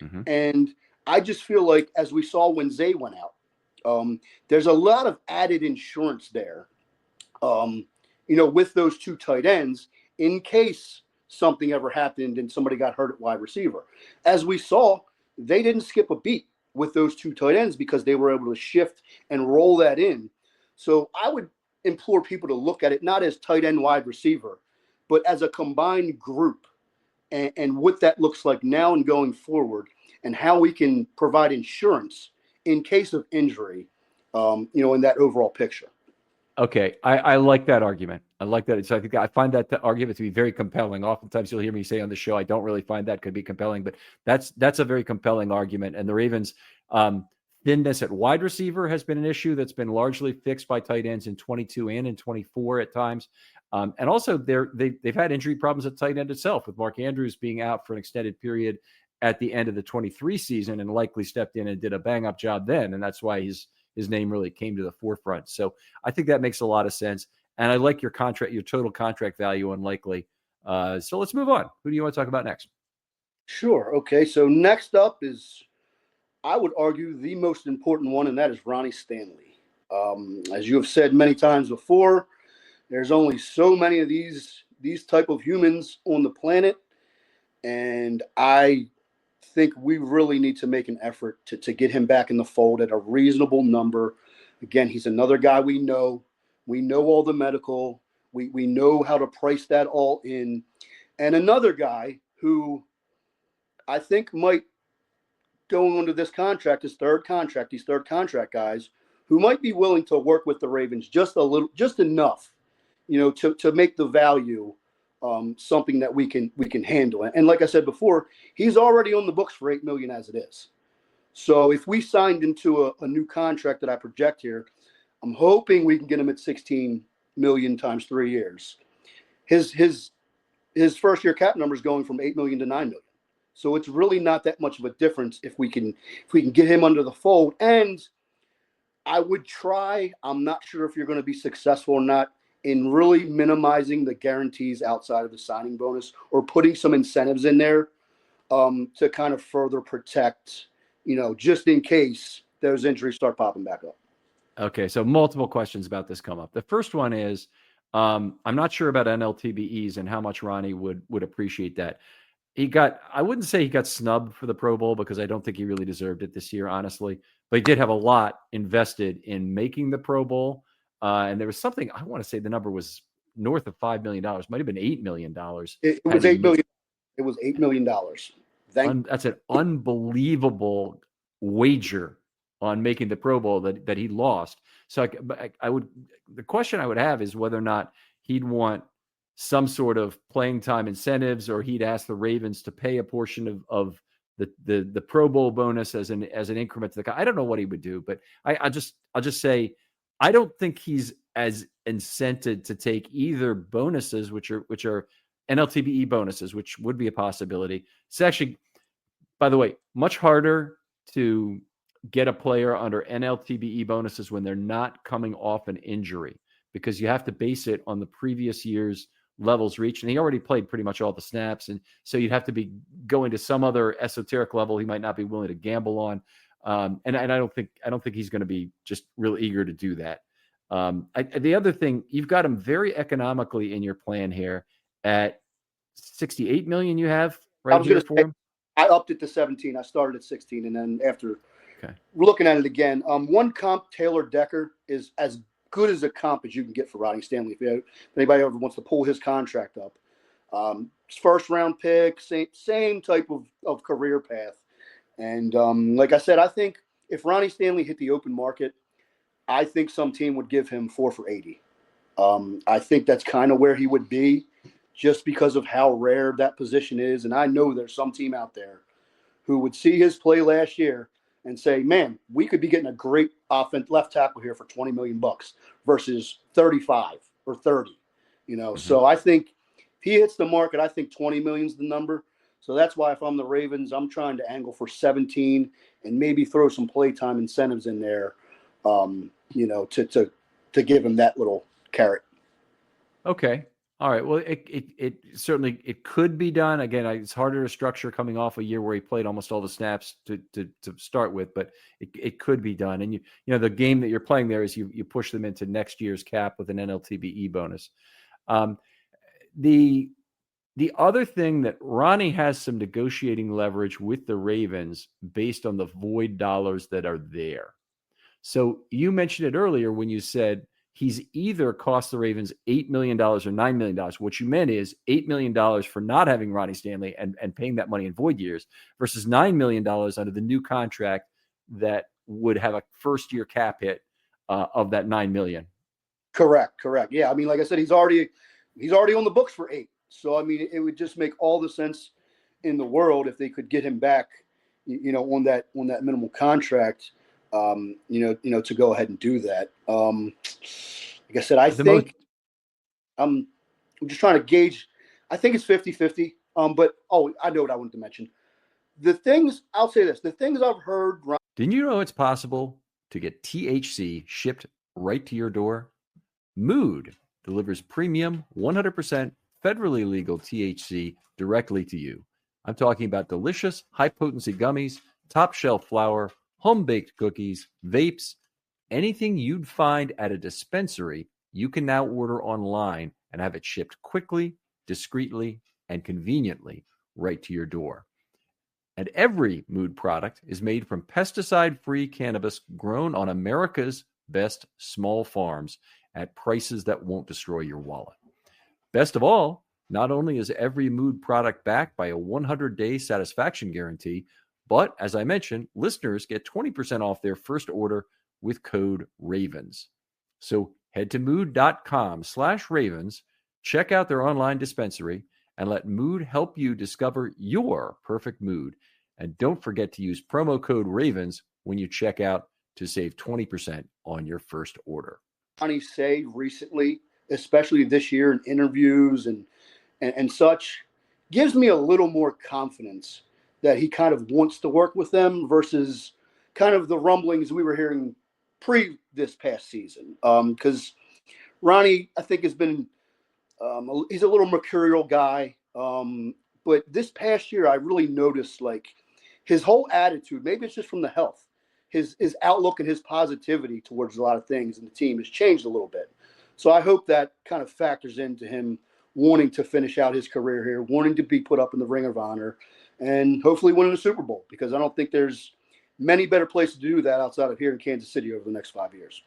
Mm-hmm. And I just feel like, as we saw when Zay went out, there's a lot of added insurance there, with those two tight ends in case something ever happened and somebody got hurt at wide receiver. As we saw, they didn't skip a beat with those two tight ends because they were able to shift and roll that in. So I would implore people to look at it not as tight end wide receiver, but as a combined group and what that looks like now and going forward, and how we can provide insurance in case of injury, in that overall picture. Okay, I like that argument. I like that. So I find that the argument to be very compelling. Oftentimes you'll hear me say on the show, I don't really find that could be compelling, but that's a very compelling argument. And the Ravens, thinness at wide receiver has been an issue that's been largely fixed by tight ends in 22 and in 24 at times. And also they've had injury problems at tight end itself, with Mark Andrews being out for an extended period at the end of the 23 season and likely stepped in and did a bang up job then. And that's why his name really came to the forefront. So I think that makes a lot of sense. And I like your total contract value unlikely. So let's move on. Who do you want to talk about next? Sure. Okay. So next up is, I would argue, the most important one, and that is Ronnie Stanley. As you have said many times before, there's only so many of these type of humans on the planet. And I think we really need to make an effort to get him back in the fold at a reasonable number. Again, he's another guy we know. We know all the medical. We know how to price that all in. And another guy who I think might, going under this contract, these third contract guys, who might be willing to work with the Ravens just enough, to make the value something that we can handle. And like I said before, he's already on the books for $8 million as it is. So if we signed into a new contract that I project here, I'm hoping we can get him at $16 million times 3 years. His first year cap number is going from $8 million to $9 million. So it's really not that much of a difference if we can get him under the fold. And I would try, I'm not sure if you're going to be successful or not, in really minimizing the guarantees outside of the signing bonus, or putting some incentives in there to kind of further protect, just in case those injuries start popping back up. Okay, so multiple questions about this come up. The first one is, I'm not sure about NLTBEs and how much Ronnie would appreciate that. I wouldn't say he got snubbed for the Pro Bowl, because I don't think he really deserved it this year, honestly. But he did have a lot invested in making the Pro Bowl. And there was something, I want to say the number was north of $5 million, might have been $8 million. It was $8 million. It was $8 million. That's an unbelievable wager on making the Pro Bowl that he lost. So the question I would have is whether or not he'd want some sort of playing time incentives, or he'd ask the Ravens to pay a portion of the Pro Bowl bonus as an increment to the guy. I don't know what he would do, but I'll just say, I don't think he's as incented to take either bonuses, which are NLTBE bonuses, which would be a possibility. It's actually, by the way, much harder to get a player under NLTBE bonuses when they're not coming off an injury, because you have to base it on the previous year's levels reached. And he already played pretty much all the snaps. And so you'd have to be going to some other esoteric level he might not be willing to gamble on. And I don't think he's going to be just real eager to do that. The other thing, you've got him very economically in your plan here at $68 million. You have right here for him. I upped it to 17. I started at 16, and then after looking at it again, one comp, Taylor Decker, is as good as a comp as you can get for Ronnie Stanley. If anybody ever wants to pull his contract up, first round pick, same type of career path. And like I said, I think if Ronnie Stanley hit the open market, I think some team would give him 4 for $80. I think that's kind of where he would be, just because of how rare that position is. And I know there's some team out there who would see his play last year and say, man, we could be getting a great left tackle here for $20 million versus 35 or 30. So I think if he hits the market, I think 20 million is the number. So that's why, if I'm the Ravens, I'm trying to angle for 17 and maybe throw some playtime incentives in there, to give him that little carrot. Okay. All right. Well, it certainly could be done. Again, it's harder to structure coming off a year where he played almost all the snaps to start with, but it could be done. And the game that you're playing there is you push them into next year's cap with an NLTBE bonus. The other thing that Ronnie has some negotiating leverage with the Ravens based on the void dollars that are there. So you mentioned it earlier when you said he's either cost the Ravens $8 million or $9 million. What you meant is $8 million for not having Ronnie Stanley and paying that money in void years versus $9 million under the new contract that would have a first-year cap hit of that $9 million. Correct. Yeah, I mean, like I said, he's already on the books for 8. So I mean, it would just make all the sense in the world if they could get him back, on that minimal contract, to go ahead and do that. Like I said, I'm just trying to gauge. I think it's 50-50. But I know what I wanted to mention. I'll say this: the things I've heard. Didn't you know it's possible to get THC shipped right to your door? Mood delivers premium 100% federally legal THC directly to you. I'm talking about delicious, high-potency gummies, top-shelf flour, home-baked cookies, vapes, anything you'd find at a dispensary, you can now order online and have it shipped quickly, discreetly, and conveniently right to your door. And every Mood product is made from pesticide-free cannabis grown on America's best small farms at prices that won't destroy your wallet. Best of all, not only is every Mood product backed by a 100-day satisfaction guarantee, but as I mentioned, listeners get 20% off their first order with code RAVENS. So head to mood.com/ravens, check out their online dispensary, and let Mood help you discover your perfect mood. And don't forget to use promo code RAVENS when you check out to save 20% on your first order. Ronnie say recently, especially this year in interviews and such, gives me a little more confidence that he kind of wants to work with them versus kind of the rumblings we were hearing pre this past season. Because Ronnie, I think, has been he's a little mercurial guy. But this past year, I really noticed like his whole attitude, maybe it's just from the health, his outlook and his positivity towards a lot of things in the team has changed a little bit. So I hope that kind of factors into him wanting to finish out his career here, wanting to be put up in the Ring of Honor, and hopefully winning a Super Bowl, because I don't think there's many better places to do that outside of here in Kansas City over the next 5 years.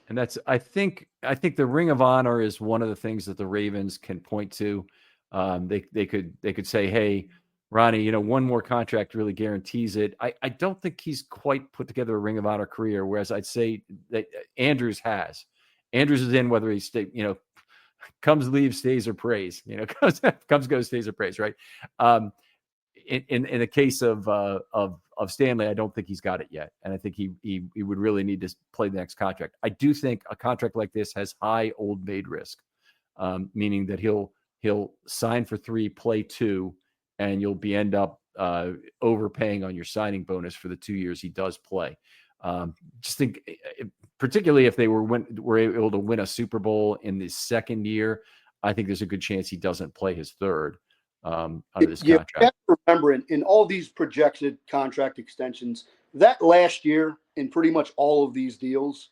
And that's, I think the Ring of Honor is one of the things that the Ravens can point to. They could say, hey, Ronnie, one more contract really guarantees it. I don't think he's quite put together a Ring of Honor career, whereas I'd say that Andrews has. Andrews is in whether he comes, leaves, stays, or prays. Comes, goes, stays, or prays. Right. In the case of Stanley, I don't think he's got it yet, and I think he would really need to play the next contract. I do think a contract like this has high old maid risk, meaning that he'll sign for 3, play 2, and you'll end up overpaying on your signing bonus for the 2 years he does play. Just think, particularly if they were able to win a Super Bowl in the second year, I think there's a good chance he doesn't play his third under this contract. You have to remember, in all these projected contract extensions, that last year in pretty much all of these deals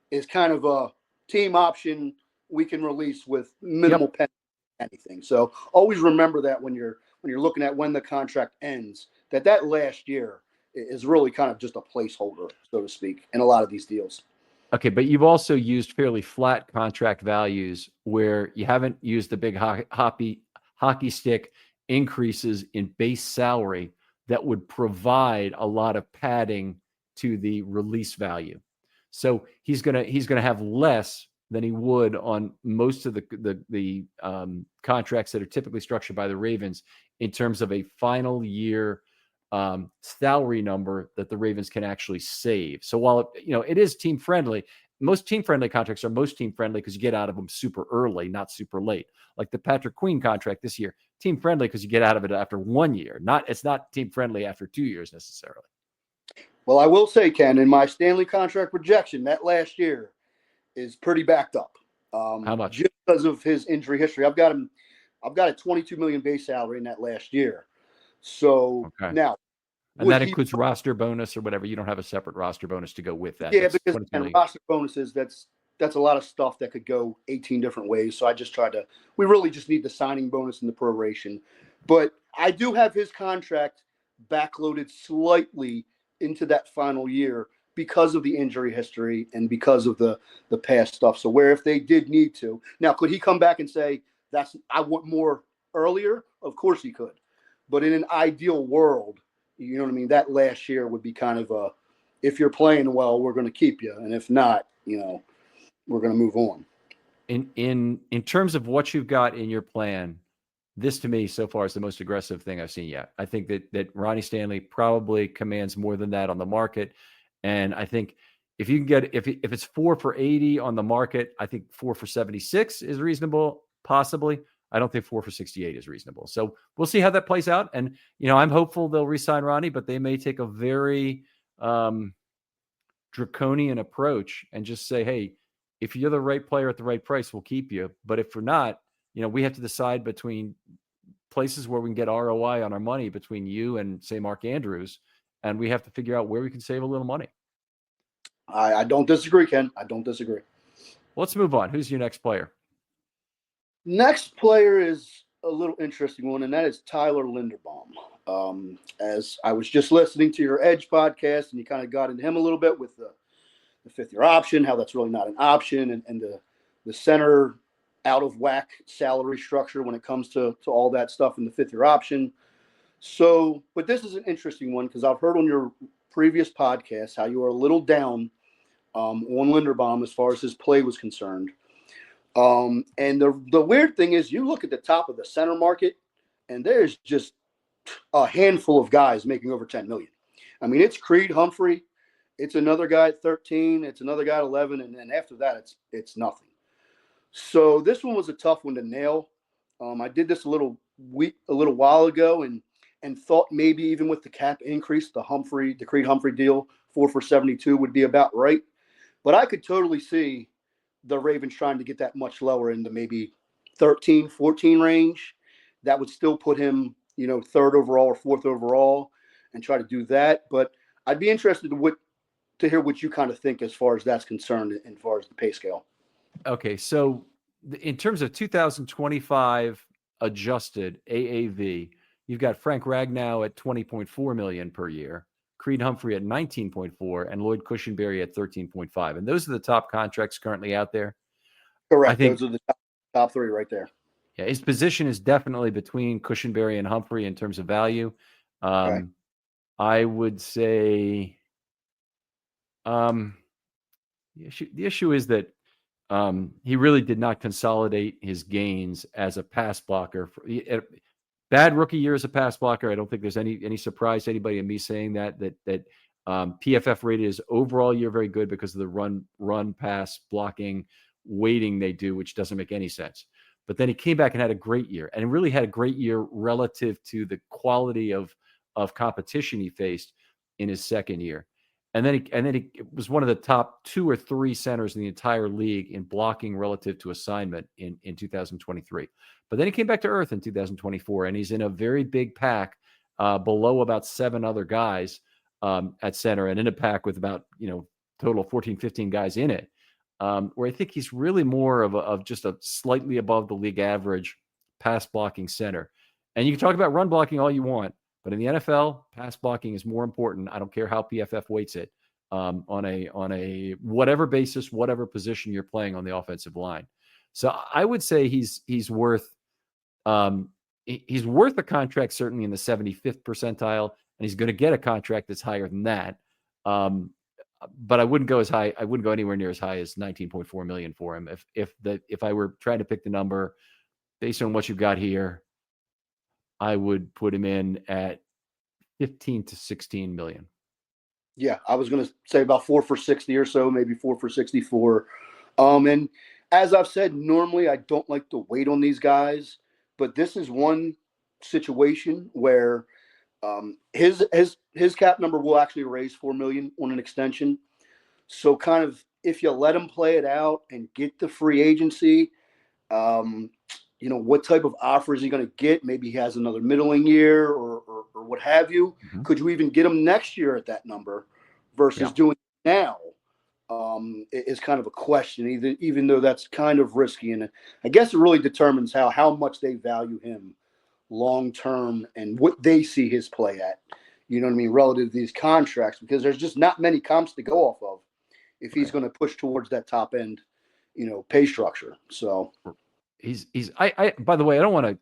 is kind of a team option we can release with minimal penalty, anything. So always remember that when you're looking at when the contract ends, that last year is really kind of just a placeholder, so to speak, in a lot of these deals. Okay, but you've also used fairly flat contract values where you haven't used the big hockey stick increases in base salary that would provide a lot of padding to the release value. So he's gonna have less than he would on most of the contracts that are typically structured by the Ravens in terms of a final year salary number that the Ravens can actually save. So while it is team friendly, most team friendly contracts are most team friendly because you get out of them super early, not super late. Like the Patrick Queen contract this year, team friendly because you get out of it after 1 year. It's not team friendly after 2 years necessarily. Well, I will say, Ken, in my Stanley contract projection, that last year is pretty backed up. How much? Just because of his injury history. I've got a $22 million base salary in that last year. So now, and that includes roster bonus or whatever. You don't have a separate roster bonus to go with that. Yeah, because roster bonuses, that's a lot of stuff that could go 18 different ways. So I just we really just need the signing bonus and the proration. But I do have his contract backloaded slightly into that final year because of the injury history and because of the past stuff. So where if they did need to, now could he come back and say I want more earlier? Of course he could, but in an ideal world, you know what I mean, that last year would be kind of a, if you're playing well, we're going to keep you, and if not, we're going to move on. In terms of what you've got in your plan, this to me so far is the most aggressive thing I've seen yet. I think that Ronnie Stanley probably commands more than that on the market. And I think if you can get, if it's 4 for 80 on the market, I think 4 for 76 is reasonable. Possibly. I don't think 4 for 68 is reasonable. So we'll see how that plays out. And, I'm hopeful they'll re-sign Ronnie, but they may take a very draconian approach and just say, hey, if you're the right player at the right price, we'll keep you. But if we're not, we have to decide between places where we can get ROI on our money between you and, say, Mark Andrews, and we have to figure out where we can save a little money. I don't disagree, Ken. I don't disagree. Let's move on. Who's your next player? Next player is a little interesting one, and that is Tyler Linderbaum. As I was just listening to your Edge podcast, and you kind of got into him a little bit with the fifth-year option, how that's really not an option, and the center out of whack salary structure when it comes to all that stuff in the fifth-year option. So, but this is an interesting one because I've heard on your previous podcast how you were a little down on Linderbaum as far as his play was concerned. And the weird thing is you look at the top of the center market and there's just a handful of guys making over 10 million. I mean, it's Creed Humphrey. It's another guy at 13. It's another guy at 11. And then after that, it's nothing. So this one was a tough one to nail. I did this a little while ago and thought maybe even with the cap increase, the Creed Humphrey deal, 4 for 72 would be about right. But I could totally see the Ravens trying to get that much lower into maybe 13, 14 range. That would still put him, third overall or fourth overall and try to do that. But I'd be interested to hear what you kind of think as far as that's concerned and as far as the pay scale. Okay, so in terms of 2025 adjusted AAV, you've got Frank Ragnow at $20.4 million per year, Creed Humphrey at 19.4, and Lloyd Cushenberry at 13.5. And those are the top contracts currently out there. Correct. I think those are the top three right there. Yeah, his position is definitely between Cushenberry and Humphrey in terms of value. Okay. I would say the issue is that he really did not consolidate his gains as a pass blocker. Bad rookie year as a pass blocker. I don't think there's any surprise to anybody in me saying that PFF rated his overall year very good because of the run pass blocking weighting they do, which doesn't make any sense. But then he came back and had a great year, and really had a great year relative to the quality of competition he faced in his second year. And then he was one of the top 2 or 3 centers in the entire league in blocking relative to assignment in 2023. But then he came back to earth in 2024, and he's in a very big pack below about 7 other guys at center, and in a pack with about, total 14, 15 guys in it, where I think he's really more of just a slightly above the league average pass blocking center. And you can talk about run blocking all you want, but in the NFL, pass blocking is more important. I don't care how PFF weights it on a whatever basis, whatever position you're playing on the offensive line. So I would say he's worth a contract certainly in the 75th percentile, and he's going to get a contract that's higher than that. But I wouldn't go as high. I wouldn't go anywhere near as high as 19.4 million for him. If I were trying to pick the number based on what you've got here, I would put him in at 15 to 16 million. Yeah, I was going to say about 4 for 60 or so, maybe 4 for 64. And as I've said, normally I don't like to wait on these guys, but this is one situation where his cap number will actually raise 4 million on an extension. So kind of if you let him play it out and get the free agency, what type of offer is he going to get? Maybe he has another middling year or what have you. Mm-hmm. Could you even get him next year at that number versus doing it now? Is kind of a question, even though that's kind of risky. And I guess it really determines how much they value him long term and what they see his play at you know what I mean, relative to these contracts, because there's just not many comps to go off of if he's going to push towards that top end, pay structure. So I by the way, I don't want to.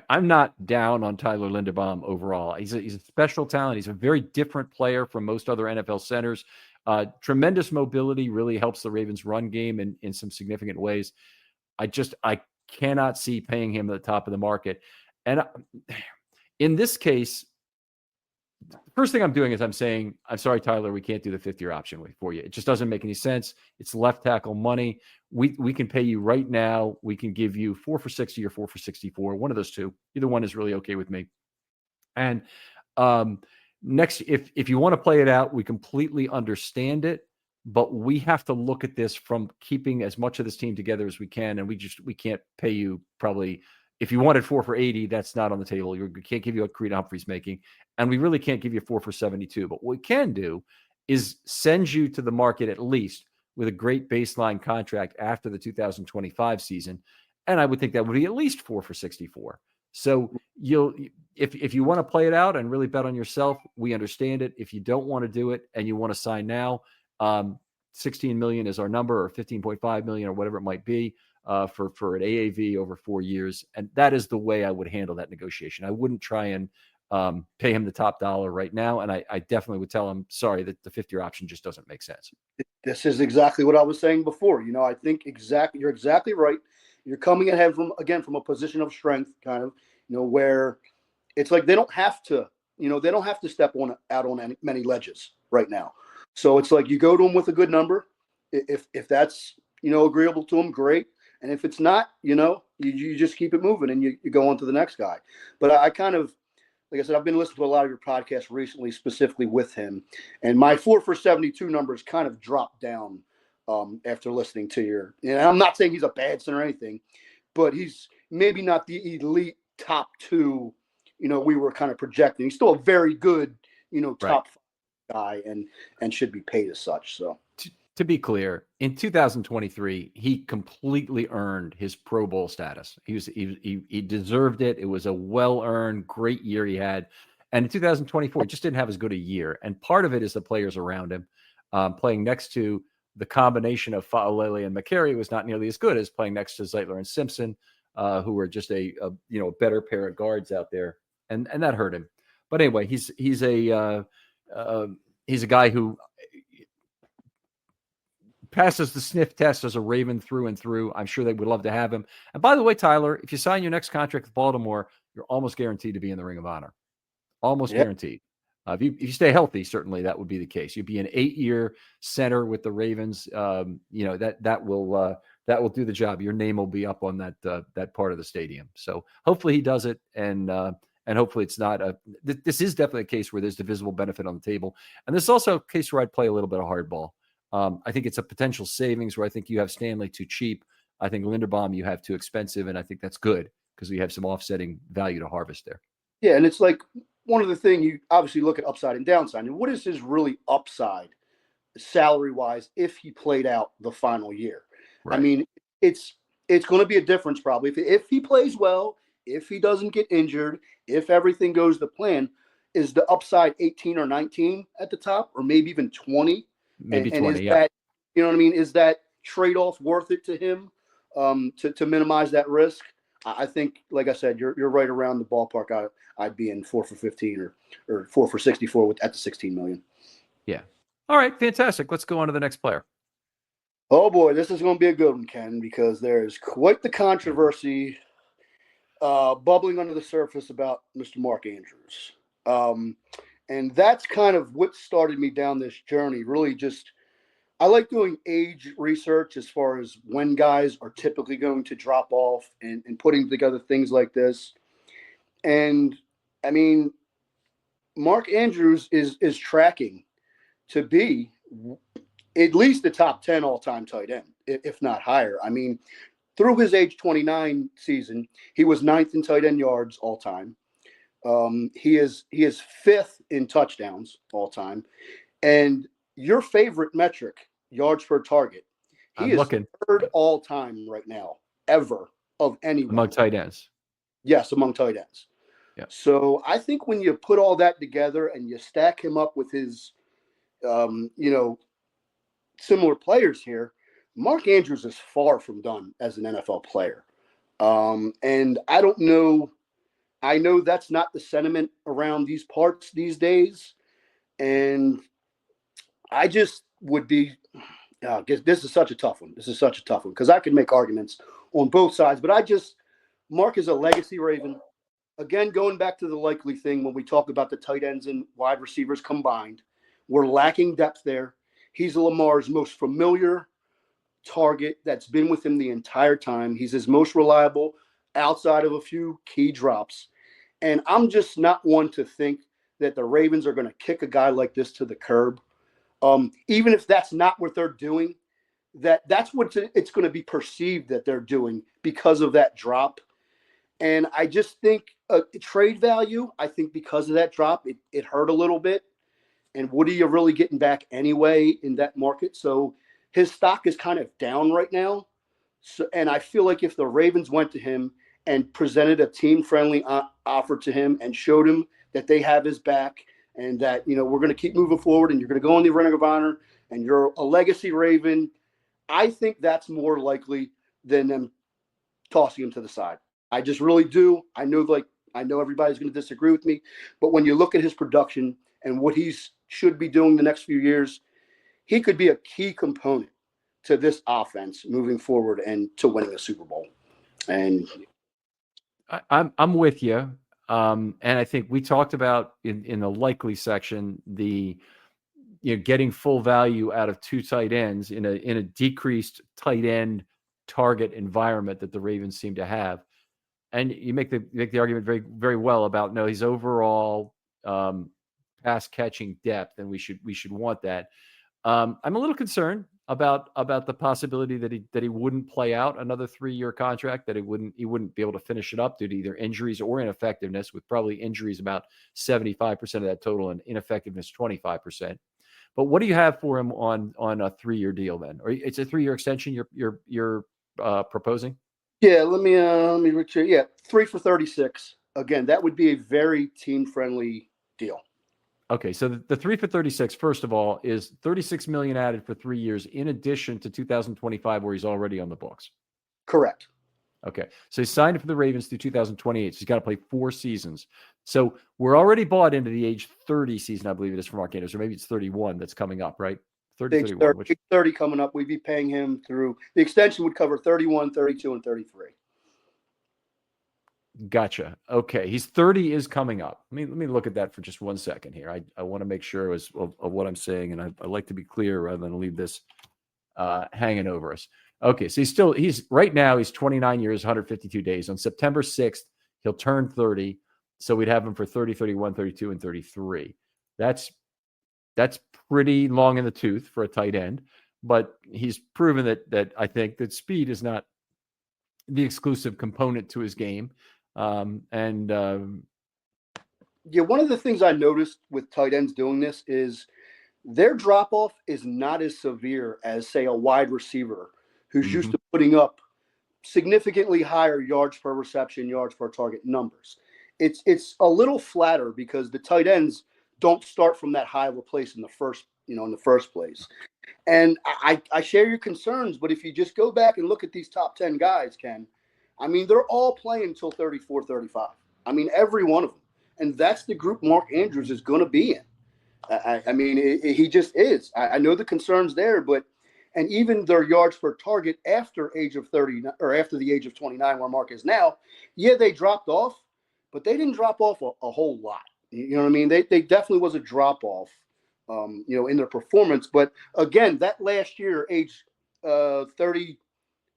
I'm not down on Tyler Linderbaum overall. He's a special talent. He's a very different player from most other NFL centers. Tremendous mobility, really helps the Ravens run game in some significant ways. I cannot see paying him at the top of the market. And in this case, the first thing I'm doing is I'm saying, I'm sorry, Tyler, we can't do the 5th-year option for you. It just doesn't make any sense. It's left tackle money. We can pay you right now. We can give you 4 for 60 or 4 for 64. One of those two. Either one is really okay with me. And next, if you want to play it out, we completely understand it, but we have to look at this from keeping as much of this team together as we can. And we can't pay you probably. If you wanted 4 for 80, that's not on the table. We can't give you what Creed Humphrey's making. And we really can't give you 4 for 72. But what we can do is send you to the market at least with a great baseline contract after the 2025 season. And I would think that would be at least 4 for 64. So if you want to play it out and really bet on yourself, we understand it. If you don't want to do it and you want to sign now, 16 million is our number, or 15.5 million, or whatever it might be. For an AAV over 4 years. And that is the way I would handle that negotiation. I wouldn't try and pay him the top dollar right now. And I definitely would tell him, sorry, that the 5th-year option just doesn't make sense. This is exactly what I was saying before. I think you're exactly right. You're coming ahead from a position of strength, kind of, where it's like they don't have to step out on many ledges right now. So it's like you go to them with a good number. If that's, agreeable to them, great. And if it's not, you just keep it moving and you go on to the next guy. But I kind of, like I said, I've been listening to a lot of your podcasts recently, specifically with him. And my 4 for 72 numbers kind of dropped down after listening to your, and I'm not saying he's a bad center or anything, but he's maybe not the elite top 2, we were kind of projecting. He's still a very good, top 5 guy and should be paid as such. So. To be clear, in 2023, he completely earned his Pro Bowl status. He deserved it. It was a well-earned, great year he had. And in 2024, he just didn't have as good a year. And part of it is the players around him. Playing next to the combination of Fa'alele and McCary was not nearly as good as playing next to Zeitler and Simpson, who were just a better pair of guards out there, and that hurt him. But anyway, he's a guy who passes the sniff test as a Raven through and through. I'm sure they would love to have him. And by the way, Tyler, if you sign your next contract with Baltimore, you're almost guaranteed to be in the Ring of Honor. Almost guaranteed. If you stay healthy, certainly that would be the case. You'd be an 8-year center with the Ravens. That will do the job. Your name will be up on that part of the stadium. So hopefully he does it, and hopefully it's not this is definitely a case where there's divisible benefit on the table. And this is also a case where I'd play a little bit of hardball. I think it's a potential savings where I think you have Stanley too cheap. I think Linderbaum you have too expensive, and I think that's good because we have some offsetting value to harvest there. Yeah, and it's like one of the things you obviously look at upside and downside. And what is his really upside salary-wise if he played out the final year? Right. I mean, it's going to be a difference probably. If he plays well, if he doesn't get injured, if everything goes to plan, is the upside 18 or 19 at the top, or maybe even 20? Maybe 20, is that, you know what I mean? Is that trade-off worth it to him to minimize that risk? I think, like I said, you're right around the ballpark. I'd be in 4 for 15 or 4 for 64 at the 16 million. Yeah. All right. Fantastic. Let's go on to the next player. Oh boy, this is going to be a good one, Ken, because there is quite the controversy bubbling under the surface about Mr. Mark Andrews. And that's kind of what started me down this journey. Really just, I like doing age research as far as when guys are typically going to drop off and putting together things like this. And I mean, Mark Andrews is tracking to be at least the top 10 all-time tight end, if not higher. I mean, through his age 29 season, he was 9th in tight end yards all time. He is 5th in touchdowns all time, and your favorite metric, yards per target, he is 3rd all time right now, ever of anyone among tight ends. Yes, among tight ends. Yeah. So I think when you put all that together and you stack him up with his, you know, similar players here, Mark Andrews is far from done as an NFL player. And I don't know. I know that's not the sentiment around these parts these days. And I just would be, this is such a tough one. This is such a tough one because I could make arguments on both sides, but Mark is a legacy Raven. Again, going back to the likely thing when we talk about the tight ends and wide receivers combined, we're lacking depth there. He's Lamar's most familiar target that's been with him the entire time. He's his most reliable outside of a few key drops. And I'm just not one to think that the Ravens are going to kick a guy like this to the curb. Even if that's not what they're doing, that's what it's going to be perceived that they're doing because of that drop. And I just think trade value, I think because of that drop, it hurt a little bit. And what are you really getting back anyway in that market? So his stock is kind of down right now. So, and I feel like if the Ravens went to him and presented a team-friendly offer to him and showed him that they have his back and that, you know, we're going to keep moving forward and you're going to go in the Ring of Honor and you're a legacy Raven, I think that's more likely than them tossing him to the side. I just really do. I know everybody's going to disagree with me, but when you look at his production and what he should be doing the next few years, he could be a key component to this offense moving forward and to winning a Super Bowl. And I'm with you. And I think we talked about in the likely section, getting full value out of two tight ends in a decreased tight end target environment that the Ravens seem to have. And you make the argument very, very well about his overall pass catching depth, and we should want that. I'm a little concerned about the possibility that he wouldn't play out another 3-year contract, that he wouldn't be able to finish it up due to either injuries or ineffectiveness, with probably injuries about 75% of that total and ineffectiveness 25%. But what do you have for him on a 3-year deal then? Or it's a 3-year extension you're proposing? Yeah, let me return. Yeah, 3 for 36. Again, that would be a very team-friendly deal. Okay, so the 3 for 36, first of all, is $36 million added for 3 years in addition to 2025, where he's already on the books. Correct. Okay, so he's signed for the Ravens through 2028. So he's got to play 4 seasons. So we're already bought into the age 30 season, I believe it is, for Mark Andrews, or maybe it's 31 that's coming up, right? 30, 31. 30 coming up. We'd be paying him through the extension would cover 31, 32, and 33. Gotcha. Okay, he's 30 is coming up. Let me look at that for just 1 second here. I want to make sure of what I'm saying, and I like to be clear rather than leave this hanging over us. Okay, so he's right now he's 29 years, 152 days. On September 6th, he'll turn 30. So we'd have him for 30, 31, 32, and 33. That's pretty long in the tooth for a tight end, but he's proven that I think that speed is not the exclusive component to his game. Yeah, one of the things I noticed with tight ends doing this is their drop off is not as severe as, say, a wide receiver who's used to putting up significantly higher yards per reception, yards per target numbers. It's a little flatter because the tight ends don't start from that high of a place in the first place. And I share your concerns, but if you just go back and look at these top 10 guys, Ken, I mean, they're all playing until 34, 35. I mean, every one of them. And that's the group Mark Andrews is going to be in. I mean, he just is. I know the concerns there, and even their yards per target after age of 30 or after the age of 29, where Mark is now, yeah, they dropped off, but they didn't drop off a whole lot. You know what I mean? They definitely was a drop off, in their performance. But again, that last year, age 30,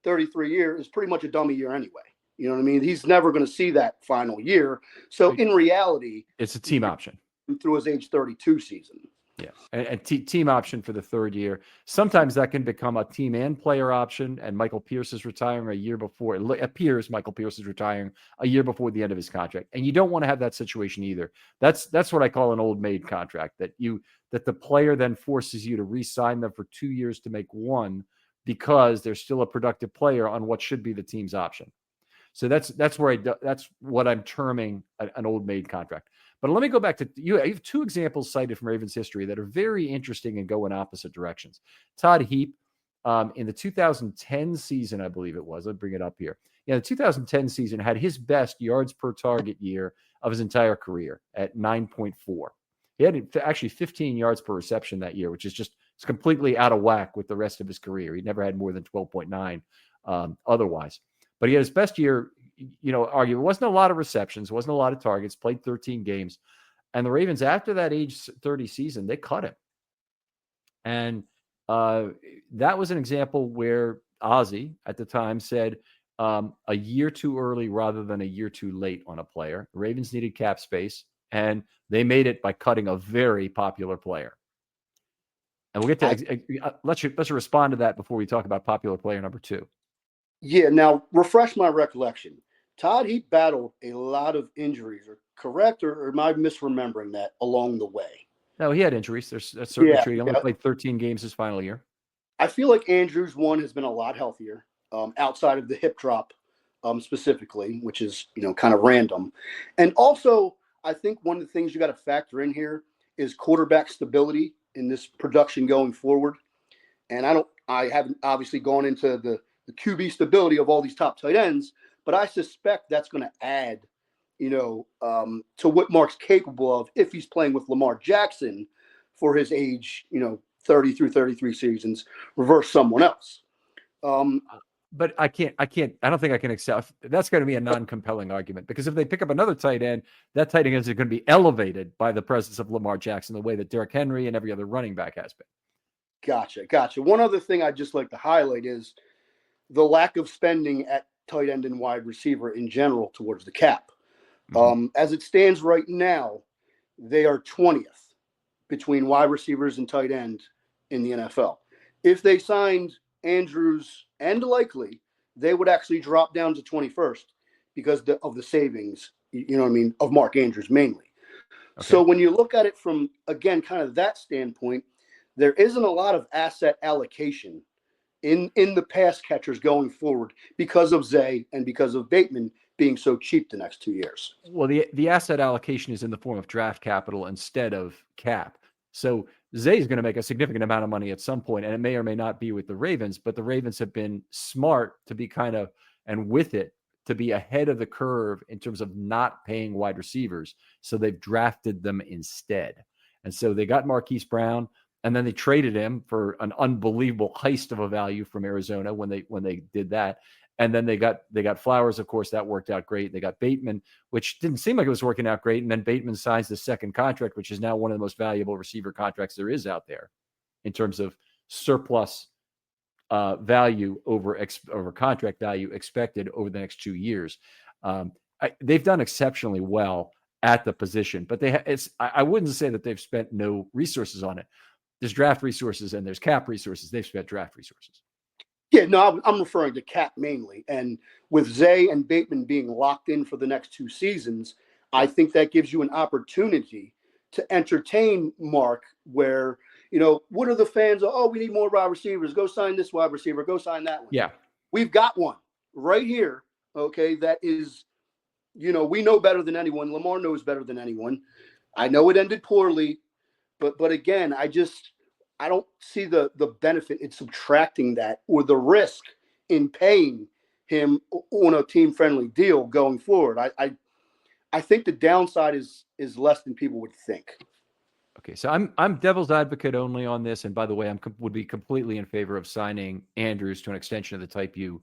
33 year is pretty much a dummy year anyway. You know what I mean? He's never going to see that final year. So in reality, it's a team option through his age 32 season. Yeah, and team option for the 3rd year. Sometimes that can become a team and player option, and Michael Pierce is retiring a year before. It appears Michael Pierce is retiring a year before the end of his contract, and you don't want to have that situation either. That's what I call an old maid contract, that the player then forces you to re-sign them for 2 years to make 1 because they're still a productive player on what should be the team's option. So that's what I'm terming an old maid contract. But let me go back to you. I have two examples cited from Ravens history that are very interesting and go in opposite directions. Todd Heap, in the 2010 season, I believe it was. I'll bring it up here. Yeah, the 2010 season had his best yards per target year of his entire career at 9.4. He had actually 15 yards per reception that year, which is just it's completely out of whack with the rest of his career. He never had more than 12.9 otherwise. But he had his best year. Arguably, it wasn't a lot of receptions, wasn't a lot of targets, played 13 games. And the Ravens, after that age 30 season, they cut him. And that was an example where Ozzie at the time said a year too early rather than a year too late on a player. The Ravens needed cap space, and they made it by cutting a very popular player. And we'll get to let's respond to that before we talk about popular player number 2. Yeah, now refresh my recollection. Todd Heap battled a lot of injuries, correct? Or am I misremembering that along the way? No, he had injuries. That's certainly true. He only played 13 games his final year. I feel like Andrews, one, has been a lot healthier outside of the hip drop specifically, which is, kind of random. And also, I think one of the things you got to factor in here is quarterback stability in this production going forward. And I haven't obviously gone into the QB stability of all these top tight ends, but I suspect that's going to add, to what Mark's capable of if he's playing with Lamar Jackson for his age, 30 through 33 seasons, reverse someone else. But I don't think I can accept. That's going to be a non-compelling argument, because if they pick up another tight end, that tight end is going to be elevated by the presence of Lamar Jackson, the way that Derrick Henry and every other running back has been. Gotcha. One other thing I'd just like to highlight is the lack of spending at tight end and wide receiver in general towards the cap. Mm-hmm. As it stands right now, they are 20th between wide receivers and tight end in the NFL. If they signed Andrews and Likely, they would actually drop down to 21st because of the savings, of Mark Andrews mainly. Okay. So when you look at it from, again, kind of that standpoint, there isn't a lot of asset allocation in the pass catchers going forward because of Zay and because of Bateman being so cheap the next 2 years. Well, the asset allocation is in the form of draft capital instead of cap. So Zay is going to make a significant amount of money at some point, and it may or may not be with the Ravens, but the Ravens have been smart to be to be ahead of the curve in terms of not paying wide receivers. So they've drafted them instead. And so they got Marquise Brown, and then they traded him for an unbelievable heist of a value from Arizona when they did that. And then they got Flowers, of course, that worked out great. They got Bateman, which didn't seem like it was working out great. And then Bateman signs the second contract, which is now one of the most valuable receiver contracts there is out there in terms of surplus value over contract value expected over the next 2 years. They've done exceptionally well at the position, but I wouldn't say that they've spent no resources on it. There's draft resources and there's cap resources. They've spent draft resources. Yeah, no, I'm referring to cap mainly. And with Zay and Bateman being locked in for the next 2 seasons, I think that gives you an opportunity to entertain Mark where, what are the fans? Oh, we need more wide receivers. Go sign this wide receiver. Go sign that one. Yeah. We've got one right here, okay, that is, we know better than anyone. Lamar knows better than anyone. I know it ended poorly, but again, I don't see the benefit in subtracting that or the risk in paying him on a team-friendly deal going forward. I think the downside is less than people would think. Okay, so I'm devil's advocate only on this, and by the way, would be completely in favor of signing Andrews to an extension of the type you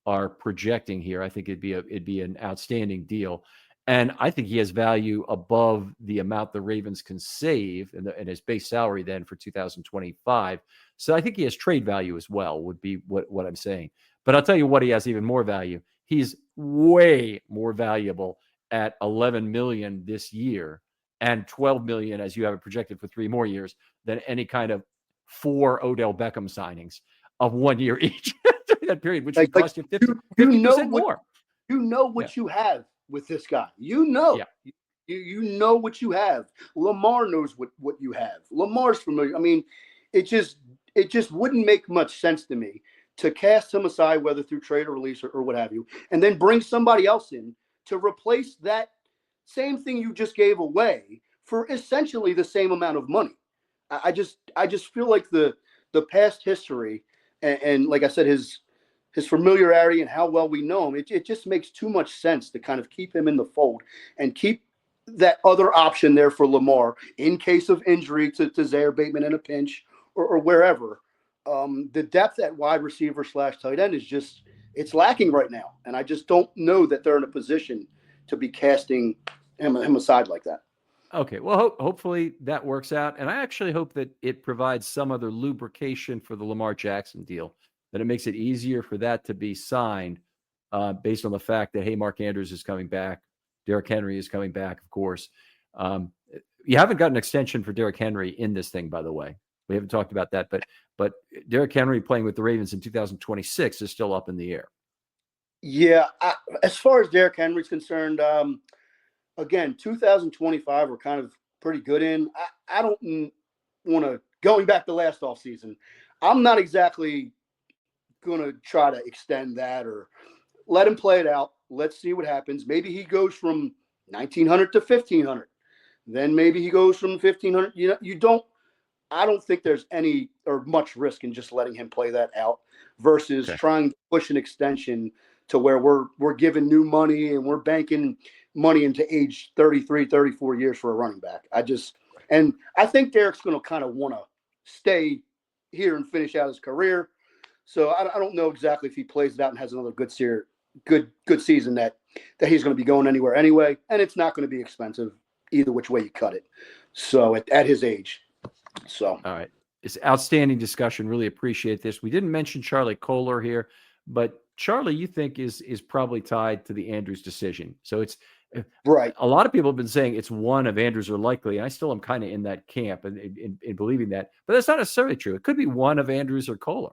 are projecting here. I think it'd be an outstanding deal. And I think he has value above the amount the Ravens can save in his base salary then for 2025. So I think he has trade value as well, would be what I'm saying. But I'll tell you what, he has even more value. He's way more valuable at $11 million this year and $12 million, as you have it projected for 3 more years, than any kind of 4 Odell Beckham signings of 1 year each during that period, which would cost you 50% more. You know what you have with this guy. You know what you have. Lamar knows what you have. Lamar's familiar. I mean, it just wouldn't make much sense to me to cast him aside, whether through trade or release or what have you, and then bring somebody else in to replace that same thing you just gave away for essentially the same amount of money. I just feel like the past history and like I said, his familiarity and how well we know him, it just makes too much sense to kind of keep him in the fold and keep that other option there for Lamar in case of injury to Zaire Bateman in a pinch or wherever. The depth at wide receiver / tight end is just, it's lacking right now. And I just don't know that they're in a position to be casting him aside like that. Okay, well, hopefully that works out. And I actually hope that it provides some other lubrication for the Lamar Jackson deal, that it makes it easier for that to be signed based on the fact that, hey, Mark Andrews is coming back. Derrick Henry is coming back, of course. You haven't got an extension for Derrick Henry in this thing, by the way. We haven't talked about that, but Derrick Henry playing with the Ravens in 2026 is still up in the air. Yeah, as far as Derrick Henry's concerned, again, 2025 we're kind of pretty good in. I don't want to, going back to last offseason, I'm not exactly going to try to extend that or let him play it out. Let's see what happens. Maybe he goes from 1,900 to 1,500. Then maybe he goes from 1,500. I don't think there's any or much risk in just letting him play that out versus trying to push an extension to where we're giving new money and we're banking money into age 33, 34 years for a running back. I think Derrick's going to kind of want to stay here and finish out his career. So I don't know exactly if he plays it out and has another good season that he's going to be going anywhere anyway. And it's not going to be expensive either which way you cut it. So at his age. So, all right. It's outstanding discussion. Really appreciate this. We didn't mention Charlie Kolar here, but Charlie, you think is probably tied to the Andrews decision. So it's right. A lot of people have been saying it's one of Andrews or likely. And I still am kind of in that camp and in believing that, but that's not necessarily true. It could be one of Andrews or Kolar.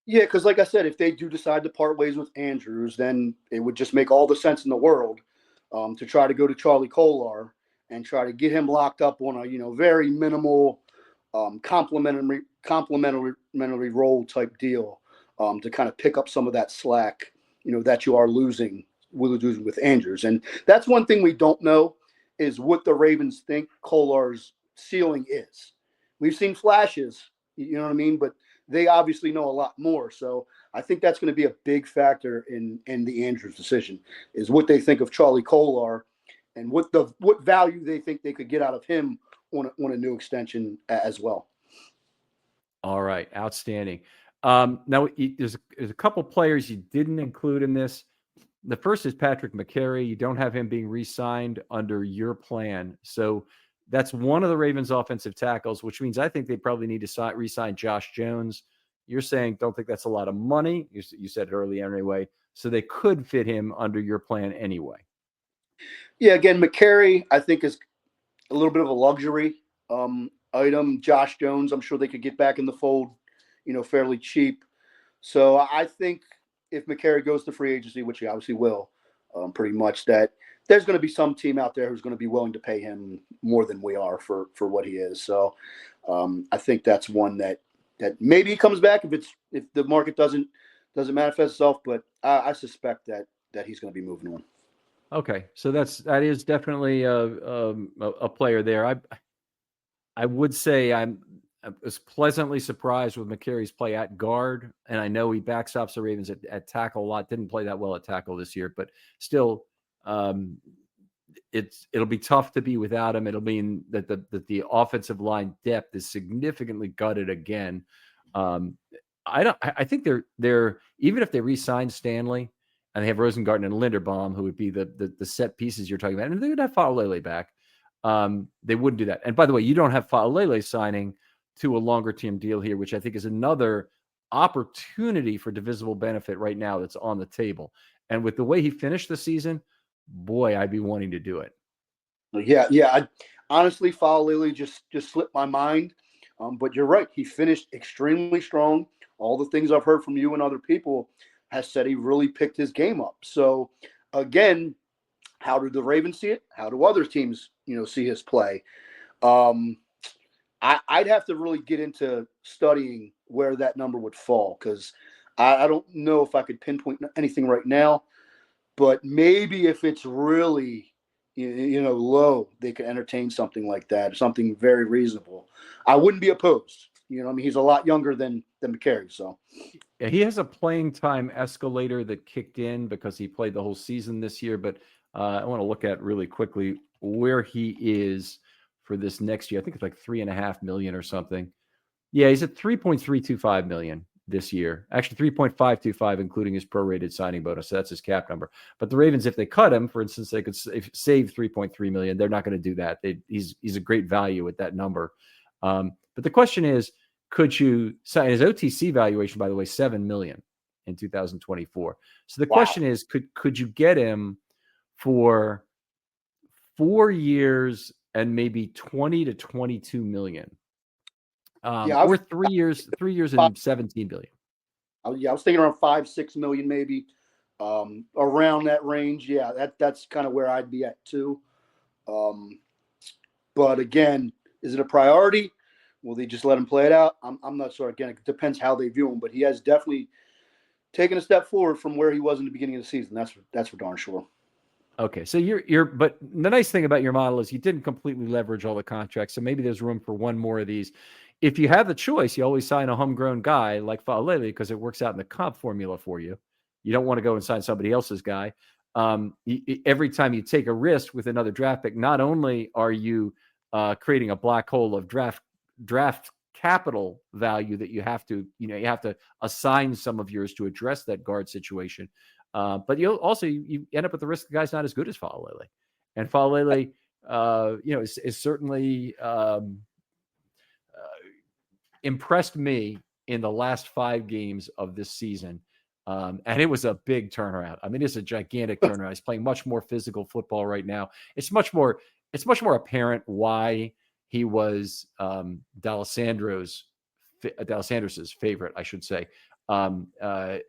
Yeah, because like I said, if they do decide to part ways with Andrews, then it would just make all the sense in the world to try to go to Charlie Kolar and try to get him locked up on a very minimal complementary role type deal to kind of pick up some of that slack that you are losing with Andrews. And that's one thing we don't know is what the Ravens think Kolar's ceiling is. We've seen flashes, you know what I mean, but they obviously know a lot more. So I think that's going to be a big factor in the Andrews decision is what they think of Charlie Kolar and what value they think they could get out of him on a new extension as well. All right. Outstanding. Now there's a couple players you didn't include in this. The first is Patrick McCary. You don't have him being re-signed under your plan. So that's one of the Ravens offensive tackles, which means I think they probably need to re-sign Josh Jones. You're saying don't think that's a lot of money. You said it earlier anyway. So they could fit him under your plan anyway. Yeah, again, McCary, I think, is a little bit of a luxury item. Josh Jones, I'm sure they could get back in the fold, fairly cheap. So I think if McCary goes to free agency, which he obviously will, pretty much, that there's going to be some team out there who's going to be willing to pay him more than we are for what he is. So I think that's one that maybe he comes back if the market doesn't manifest itself, but I suspect that he's going to be moving on. Okay, so that is definitely a player there. I would say I was pleasantly surprised with McCary's play at guard, and I know he backstops the Ravens at tackle a lot. Didn't play that well at tackle this year, but still, it'll be tough to be without him. It'll mean that the offensive line depth is significantly gutted again. I think they're even if they re-sign Stanley and they have Rosengarten and Linderbaum, who would be the set pieces you're talking about, and they would have Faalele back. They wouldn't do that. And by the way, you don't have Faalele signing to a longer term deal here, which I think is another opportunity for divisible benefit right now that's on the table. And with the way he finished the season, boy, I'd be wanting to do it. Yeah. Honestly, Faalele just slipped my mind. But you're right. He finished extremely strong. All the things I've heard from you and other people has said he really picked his game up. So again, how do the Ravens see it? How do other teams, see his play? I'd have to really get into studying where that number would fall because I don't know if I could pinpoint anything right now, but maybe if it's really low, they could entertain something like that, something very reasonable. I wouldn't be opposed. I mean, he's a lot younger than McCary, so. Yeah, he has a playing time escalator that kicked in because he played the whole season this year. But I want to look at really quickly where he is for this next year. I think it's like 3.5 million or something. Yeah, he's at 3.325 million this year. Actually, 3.525, including his prorated signing bonus. So that's his cap number. But the Ravens, if they cut him, for instance, they could save 3.3 million. They're not going to do that. He's a great value at that number. But the question is, could you sign his OTC valuation, by the way, 7 million in 2024. So the question is, could you get him for 4 years and maybe 20 to 22 million? Or 3 years and 17 billion. I was thinking around 5-6 million, maybe around that range. Yeah, that's kind of where I'd be at too. But again, is it a priority? Will they just let him play it out? I'm not sure. Again, it depends how they view him, but he has definitely taken a step forward from where he was in the beginning of the season. That's for darn sure. Okay, so but the nice thing about your model is you didn't completely leverage all the contracts, so maybe there's room for one more of these. If you have the choice, you always sign a homegrown guy like Faalele because it works out in the comp formula for you. You don't want to go and sign somebody else's guy. Every time you take a risk with another draft pick, not only are you creating a black hole of draft capital value that you have to assign some of yours to address that guard situation. But you also you end up with the risk the guy's not as good as Faalele. And Faalele, is certainly impressed me in the last 5 games of this season. And it was a big turnaround. I mean, it's a gigantic turnaround. He's playing much more physical football right now. It's much more apparent why he was D'Alessandro's favorite, I should say. I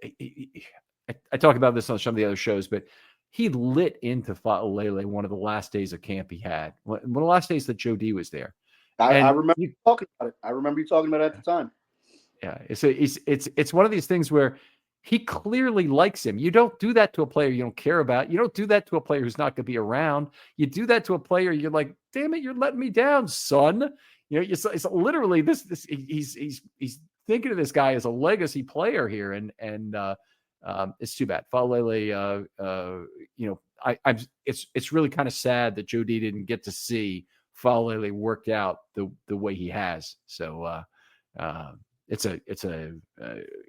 talk about this on some of the other shows, but he lit into Faalele one of the last days of camp he had. One of the last days that Joe D was there. I remember you talking about it. I remember you talking about it at the time. Yeah, it's one of these things where he clearly likes him. You don't do that to a player you don't care about. You don't do that to a player who's not going to be around. You do that to a player you're like, damn it, you're letting me down, son. It's literally this. He's thinking of this guy as a legacy player here, and it's too bad. Faalele, it's really kind of sad that Joe D didn't get to see Faalele worked out the way he has. So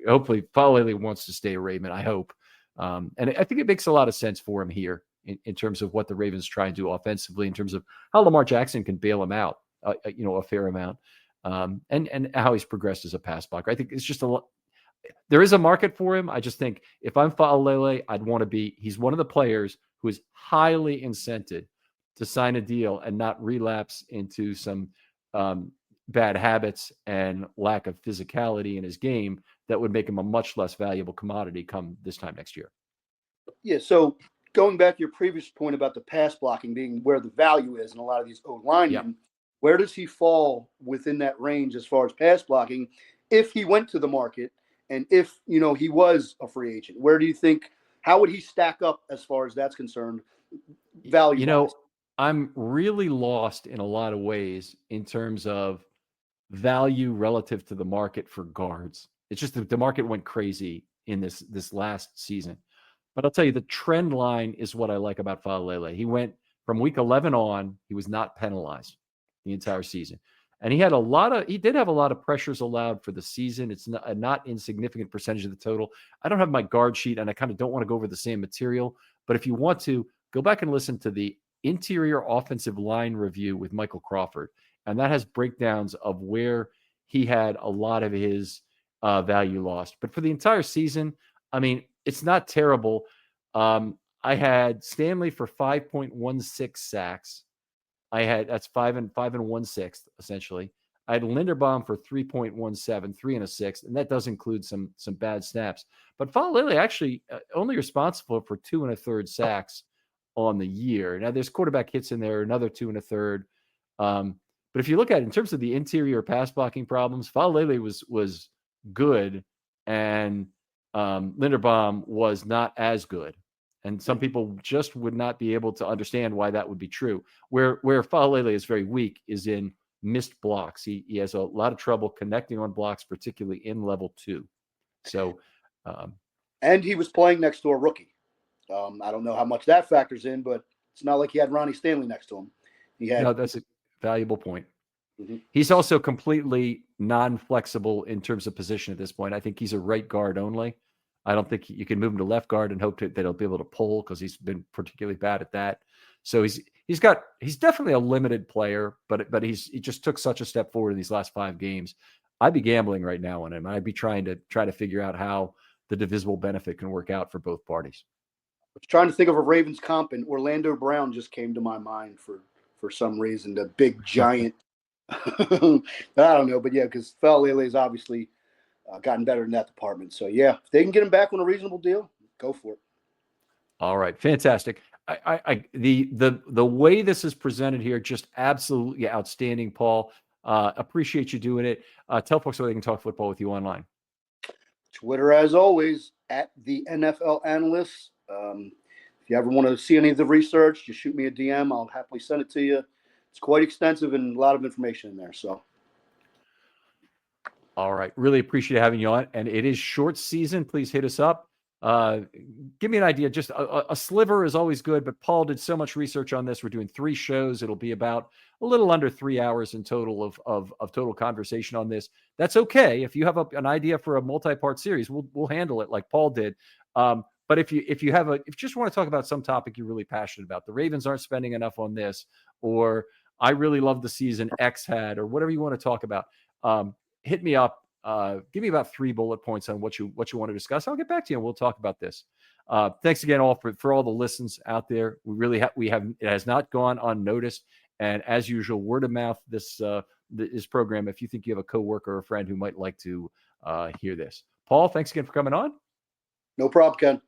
hopefully Faalele wants to stay a Raven. I hope, and I think it makes a lot of sense for him here in terms of what the Ravens try and do offensively, in terms of how Lamar Jackson can bail him out, a fair amount, and how he's progressed as a pass blocker. I think it's just there is a market for him. I just think if I'm Faalele, I'd want to be. He's one of the players who is highly incented to sign a deal and not relapse into some bad habits and lack of physicality in his game that would make him a much less valuable commodity come this time next year. Yeah. So going back to your previous point about the pass blocking being where the value is in a lot of these O-linemen, where does he fall within that range as far as pass blocking if he went to the market and if, he was a free agent? Where do you think, how would he stack up as far as that's concerned, value-wise? I'm really lost in a lot of ways in terms of value relative to the market for guards. It's just the market went crazy in this last season. But I'll tell you, the trend line is what I like about Faalele. He went from week 11 on, he was not penalized the entire season. And he did have a lot of pressures allowed for the season. It's a not insignificant percentage of the total. I don't have my guard sheet, and I kind of don't want to go over the same material. But if you want to, go back and listen to the interior offensive line review with Michael Crawford. And that has breakdowns of where he had a lot of his value lost. But for the entire season, I mean, it's not terrible. I had Stanley for 5.16 sacks. That's 5 1/6 essentially. I had Linderbaum for 3.17, 3 1/6, and that does include some bad snaps. But Faalele actually only responsible for 2 1/3 sacks on the year. Now there's quarterback hits in there, another 2 1/3. But if you look at it in terms of the interior pass blocking problems, Faalele was good, and Linderbaum was not as good. And some people just would not be able to understand why that would be true. Where Faalele is very weak is in missed blocks. He has a lot of trouble connecting on blocks, particularly in level 2. So, and he was playing next to a rookie. I don't know how much that factors in, but it's not like he had Ronnie Stanley next to him. No, that's a valuable point. Mm-hmm. He's also completely non-flexible in terms of position at this point. I think he's a right guard only. I don't think you can move him to left guard and hope that he'll be able to pull, because he's been particularly bad at that. So he's definitely a limited player, but he just took such a step forward in these last 5 games. I'd be gambling right now on him. I'd be trying to figure out how the divisible benefit can work out for both parties. I was trying to think of a Ravens comp, and Orlando Brown just came to my mind for some reason. The big giant. I don't know, but yeah, because Faalele's obviously gotten better in that department. So yeah, if they can get him back on a reasonable deal, go for it. All right, fantastic. The way this is presented here, just absolutely outstanding, Paul. Appreciate you doing it. Tell folks where they can talk football with you online. Twitter, as always, at the NFL Analyst. If you ever want to see any of the research, just shoot me a DM. I'll happily send it to you. It's quite extensive and a lot of information in there. So, all right, really appreciate having you on. And it is short season. Please hit us up. Give me an idea. Just a sliver is always good, but Paul did so much research on this. We're doing 3 shows. It'll be about a little under 3 hours in total of total conversation on this. That's okay. If you have an idea for a multi-part series, we'll handle it like Paul did. But if you just want to talk about some topic you're really passionate about, the Ravens aren't spending enough on this, or I really love the season X had, or whatever you want to talk about, hit me up. Give me about 3 bullet points on what you want to discuss. I'll get back to you and we'll talk about this. Thanks again all for all the listens out there. We really it has not gone unnoticed. And as usual, word of mouth, this program, if you think you have a coworker or a friend who might like to hear this. Paul, thanks again for coming on. No problem, Ken.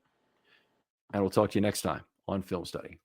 And we'll talk to you next time on Film Study.